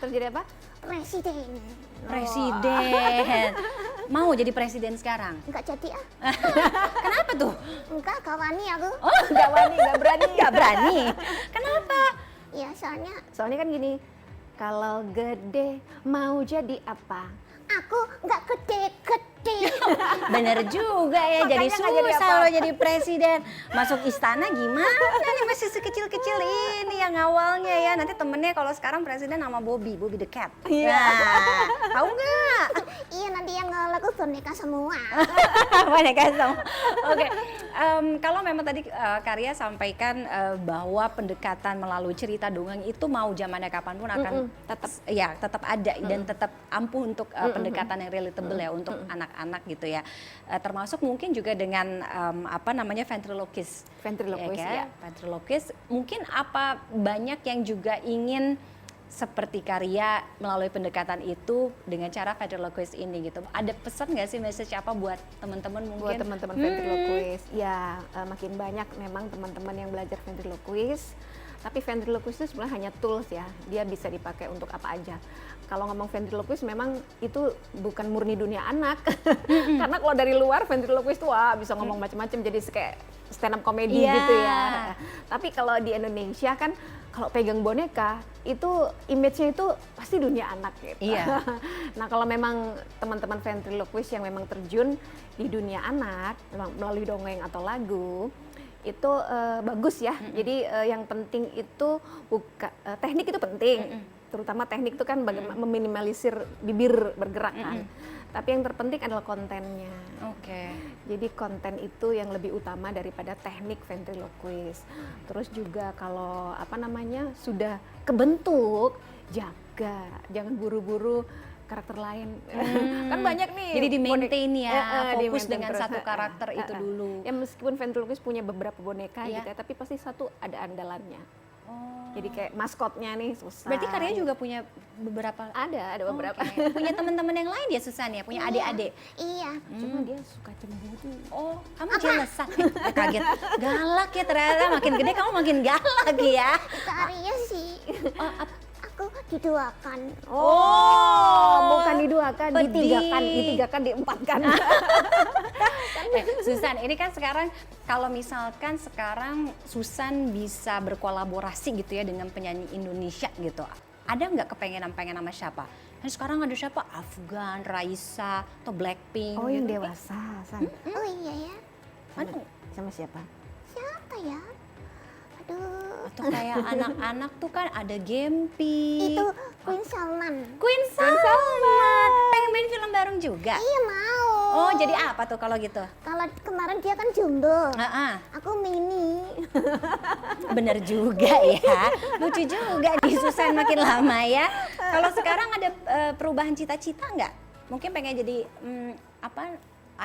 H: terus jadi apa?
B: presiden.
A: Presiden. Mau jadi presiden sekarang?
B: Enggak jadi
A: Kenapa tuh?
B: enggak kawani aku.
A: Oh, nggak wani, nggak berani. Nggak berani. Kenapa?
B: Ya
H: Soalnya kan gini, kalau gede mau jadi apa?
B: aku enggak gede-gede.
A: Bener juga ya, jadi
H: Makanya nggak jadi
A: susah
H: apa-apa.
A: lo jadi presiden. Masuk istana gimana nih, masih sekecil-kecil ini yang awalnya ya. Nanti temennya kalau sekarang presiden nama Bobby the Cat.
H: Iya.
A: Nah, tahu nggak?
B: Iya, nanti yang laku boneka semua.
A: Boneka semua. Oke, kalau memang tadi Karya sampaikan bahwa pendekatan melalui cerita dongeng itu mau zamannya kapanpun akan tetap ada dan tetap ampuh untuk pendekatan yang relatable ya untuk anak-anak gitu ya. Termasuk mungkin juga dengan ventriloquist.
H: Ventriloquist, ya.
A: Ventriloquist. Mungkin apa banyak yang juga ingin seperti karya melalui pendekatan itu dengan cara ventriloquist ini gitu. Ada pesan nggak sih, message apa buat teman-teman mungkin?
H: Buat teman-teman ventriloquist, ya makin banyak memang teman-teman yang belajar ventriloquist. Tapi ventriloquist itu sebenarnya hanya tools ya, dia bisa dipakai untuk apa aja. Kalau ngomong ventriloquist memang itu bukan murni dunia anak, karena kalau dari luar ventriloquist tuh wah bisa ngomong macam-macam, jadi kayak stand up comedy gitu ya. Tapi kalau di Indonesia kan kalau pegang boneka itu image-nya itu pasti dunia anak gitu.
A: Iya.
H: Nah kalau memang teman-teman ventriloquist yang memang terjun di dunia anak melalui dongeng atau lagu itu bagus ya. Jadi yang penting itu teknik itu penting. Terutama teknik itu kan bagaimana meminimalisir bibir bergerak kan. Tapi yang terpenting adalah kontennya.
A: Oke.
H: Jadi konten itu yang lebih utama daripada teknik ventriloquist. Terus juga kalau apa namanya sudah kebentuk, jaga, jangan buru-buru karakter lain. Kan banyak nih.
A: Jadi di maintain ya, fokus
H: di-maintain
A: dengan
H: terus.
A: satu karakter itu dulu.
H: Ya meskipun ventriloquist punya beberapa boneka
A: Iya.
H: gitu ya, tapi pasti satu ada andalannya.
A: Oh.
H: Jadi kayak maskotnya nih Susan.
A: Berarti karyanya juga punya beberapa.
H: ada beberapa.
A: Oke. Punya teman-teman yang lain ya Susan ya, punya adik-adik.
B: Iya.
H: Cuma dia suka cemburu.
A: Oh, kamu jealesan. Kaget. Galak ya ternyata, makin gede kamu makin galak ya.
B: Karya sih.
A: Oh, apa?
B: Aku diduakan.
H: Bukan diduakan,
A: pedih.
H: ditigakan, diempatkan.
A: Susan, ini kan sekarang kalau misalkan sekarang Susan bisa berkolaborasi gitu ya dengan penyanyi Indonesia gitu. Ada nggak pengen sama siapa? Kan sekarang ada siapa? Afgan, Raisa, atau Blackpink.
H: Oh yang
A: gitu.
H: dewasa, San.
B: Oh iya ya.
A: Ada
H: Sama siapa?
B: Siapa ya? Aduh.
A: atau kayak anak-anak tuh kan ada Gempi.
B: Itu Queen Salman.
A: Queen Salman. Pengen main film bareng juga.
B: Iya mau.
A: Oh, jadi apa tuh kalau gitu?
B: Kalau kemarin dia kan jumbo. Aku mini.
A: Bener juga ya. Lucu juga di Susan makin lama ya. Kalau sekarang ada perubahan cita-cita nggak? Mungkin pengen jadi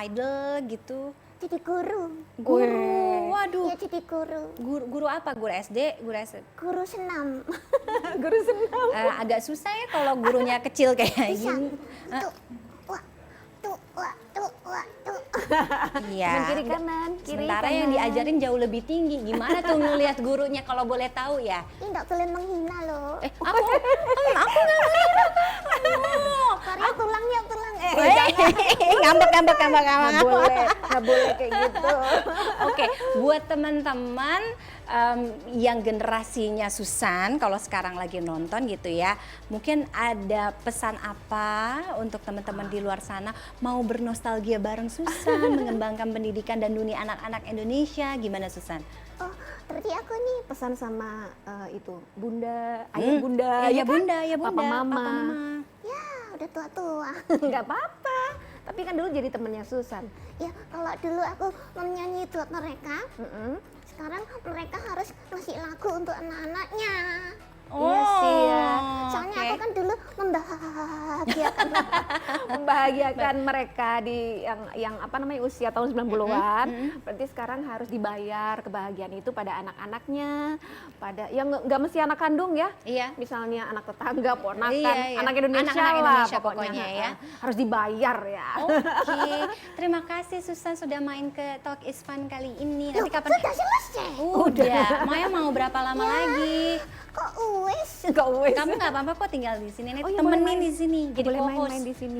A: idol gitu.
B: Jadi guru.
A: Guru. Waduh.
B: Iya jadi guru.
A: Guru apa? Guru SD?
B: Guru senam.
H: Guru senam.
A: Agak susah ya kalau gurunya kecil kayak
B: Bisa.
A: gini.
B: Tuh, wah, tuh.
A: Iya.
H: Kiri kanan, kiri
A: Sementara
H: kanan.
A: yang diajarin jauh lebih tinggi. Gimana tuh ngelihat gurunya kalau boleh tahu ya?
B: Ini nggak boleh menghina loh.
A: Aku nggak mengira kamu.
B: Karya tulang.
A: Ngambek.
H: Nggak boleh kayak gitu.
A: Oke, buat teman-teman yang generasinya Susan, kalau sekarang lagi nonton gitu ya, mungkin ada pesan apa untuk teman-teman di luar sana mau bernostalgia bareng Susan, mengembangkan pendidikan dan dunia anak-anak Indonesia, gimana Susan?
B: Oh, berarti aku nih
H: Pesan sama itu bunda, ayah bunda,
A: Ya
H: kan?
A: bunda, ya bunda,
H: Papa mama.
B: ya udah tua-tua.
H: Nggak apa-apa. Tapi kan dulu jadi temennya Susan.
B: Ya kalau dulu aku menyanyi buat mereka, sekarang mereka harus ngasih lagu untuk anak-anaknya.
H: Iya sih ya.
B: Soalnya
A: oke.
B: aku kan dulu membahagiakan.
H: Membahagiakan mereka di yang apa namanya usia tahun 90-an. Berarti sekarang harus dibayar kebahagiaan itu pada anak-anaknya, pada yang nggak mesti anak kandung ya.
A: Iya.
H: Misalnya anak tetangga, ponakan,
A: Iya.
H: anak Indonesia
A: Anak-anak
H: lah
A: Indonesia pokoknya ya.
H: Harus dibayar ya.
A: Oke, terima kasih Susan sudah main ke Talk is Fun kali ini. Nanti kapan?
B: Sudah selesai.
A: Udah. Maya mau berapa lama lagi?
B: Kok wes?
H: Nggak wes.
A: Kamu nggak apa-apa kok tinggal di sini. Nanti
H: Oh iya, boleh
A: temenin
H: main.
A: di sini. Jadi
H: Boleh
A: co-host.
H: main-main di sini.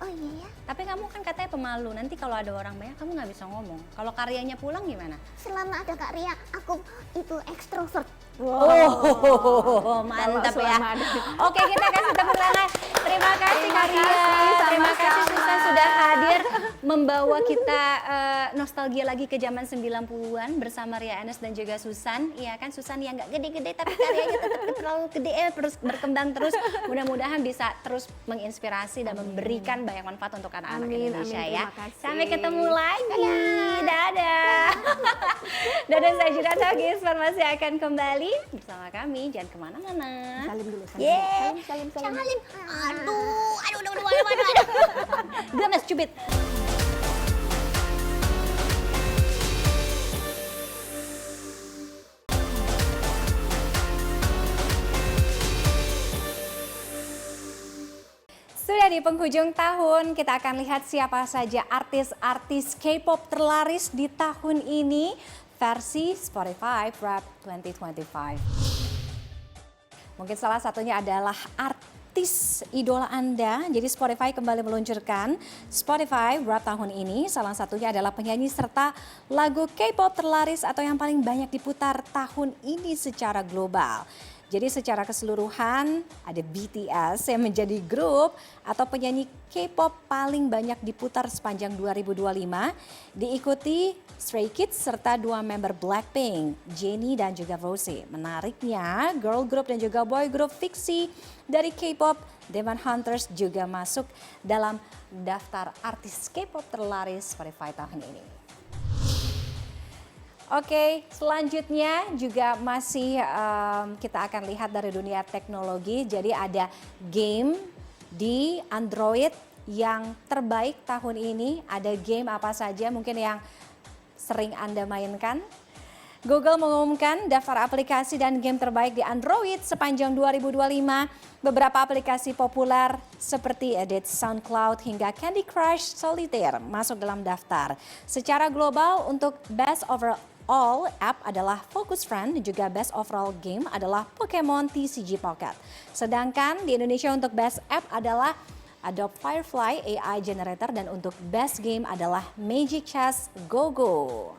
B: Oh iya ya.
A: Tapi kamu kan katanya pemalu. Nanti kalau ada orang banyak kamu nggak bisa ngomong. Kalau karyanya pulang gimana?
B: Selama ada Kak Ria, aku itu ekstrovert.
A: Oh, mantap
H: Kalau
A: ya.
H: selama ada.
A: Oke, kita kasih tepuk tangan. Terima kasih Kak Ria. Terima kasih Susan sudah hadir membawa kita nostalgia lagi ke zaman 90-an bersama Ria Enes dan juga Susan. Iya kan Susan yang nggak gede-gede tapi karyanya tetap terlalu gede terus berkembang terus. Mudah-mudahan bisa terus menginspirasi dan memberikan banyak manfaat untuk anak-anak
H: Amin,
A: Indonesia
H: amin,
A: ya.
H: terima kasih.
A: Sampai ketemu lagi. Dadah. Dan saya Jira Tagis masih akan kembali bersama kami. Jangan kemana-mana.
H: Salim dulu, salim.
A: Yeah.
H: Salim.
A: Aduh. Gemes cubit. di penghujung tahun kita akan lihat siapa saja artis-artis K-pop terlaris di tahun ini versi Spotify Rap 2025. Mungkin salah satunya adalah artis idola Anda. Jadi Spotify kembali meluncurkan Spotify Rap tahun ini. Salah satunya adalah penyanyi serta lagu K-pop terlaris atau yang paling banyak diputar tahun ini secara global. Jadi secara keseluruhan ada BTS yang menjadi grup atau penyanyi K-pop paling banyak diputar sepanjang 2025. Diikuti Stray Kids serta dua member Blackpink, Jennie dan juga Rosé. Menariknya, girl group dan juga boy group fiksi dari K-pop, Demon Hunters juga masuk dalam daftar artis K-pop terlaris Spotify tahun ini. Oke, selanjutnya juga masih kita akan lihat dari dunia teknologi. Jadi ada game di Android yang terbaik tahun ini. Ada game apa saja mungkin yang sering Anda mainkan? Google mengumumkan daftar aplikasi dan game terbaik di Android sepanjang 2025. Beberapa aplikasi populer seperti Edit, SoundCloud hingga Candy Crush Solitaire masuk dalam daftar. Secara global untuk Best Overall app adalah Focus Friend dan juga Best Overall Game adalah Pokemon TCG Pocket. Sedangkan di Indonesia untuk Best App adalah Adobe Firefly AI Generator dan untuk Best Game adalah Magic Chess Go-Go.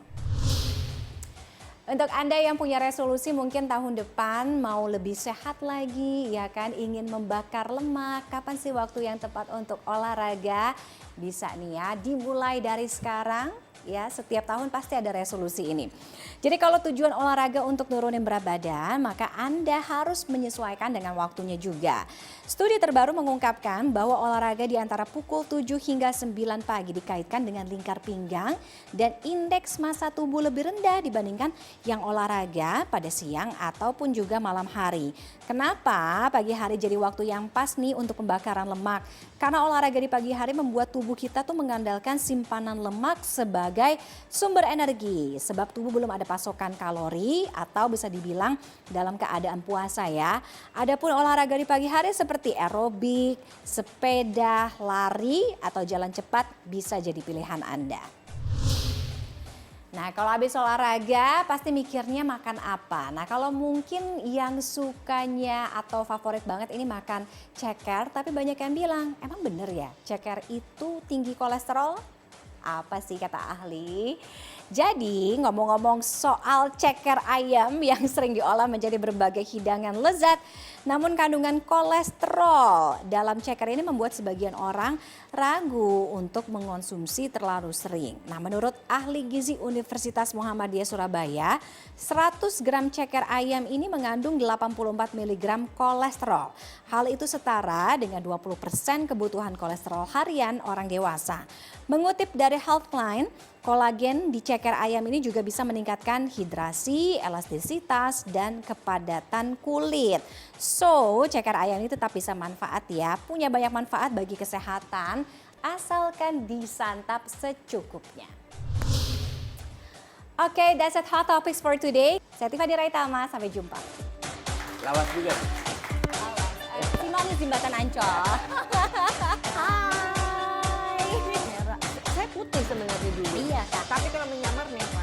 A: Untuk Anda yang punya resolusi mungkin tahun depan mau lebih sehat lagi, ya kan, ingin membakar lemak, kapan sih waktu yang tepat untuk olahraga? Bisa nih ya, dimulai dari sekarang. Ya, setiap tahun pasti ada resolusi ini. Jadi kalau tujuan olahraga untuk nurunin berat badan, maka Anda harus menyesuaikan dengan waktunya juga. Studi terbaru mengungkapkan bahwa olahraga di antara pukul 7 hingga 9 pagi dikaitkan dengan lingkar pinggang dan indeks massa tubuh lebih rendah dibandingkan yang olahraga pada siang ataupun juga malam hari. Kenapa pagi hari jadi waktu yang pas nih untuk pembakaran lemak? Karena olahraga di pagi hari membuat tubuh kita tuh mengandalkan simpanan lemak sebagai sumber energi. Sebab tubuh belum ada pasokan kalori atau bisa dibilang dalam keadaan puasa ya. Adapun olahraga di pagi hari seperti aerobik, sepeda, lari atau jalan cepat bisa jadi pilihan Anda. Nah, kalau habis olahraga pasti mikirnya makan apa. Nah, kalau mungkin yang sukanya atau favorit banget ini makan ceker, tapi banyak yang bilang, emang bener ya ceker itu tinggi kolesterol? Apa sih kata ahli? Jadi ngomong-ngomong soal ceker ayam yang sering diolah menjadi berbagai hidangan lezat, namun kandungan kolesterol dalam ceker ini membuat sebagian orang ragu untuk mengonsumsi terlalu sering. Nah, menurut ahli gizi Universitas Muhammadiyah Surabaya, 100 gram ceker ayam ini mengandung 84 mg kolesterol. Hal itu setara dengan 20% kebutuhan kolesterol harian orang dewasa. Mengutip dari Healthline, kolagen di ceker ayam ini juga bisa meningkatkan hidrasi, elastisitas, dan kepadatan kulit. So, ceker ayam ini tetap bisa manfaat ya, punya banyak manfaat bagi kesehatan, asalkan disantap secukupnya. Oke, that's it Hot Topics for today. Saya Tiffany Raitama, sampai jumpa.
D: Lawas juga.
A: Si manis jembatan Ancol.
E: Saya putih sebenarnya dulu.
A: Iya, Kak.
E: Tapi kalau menyamar merah.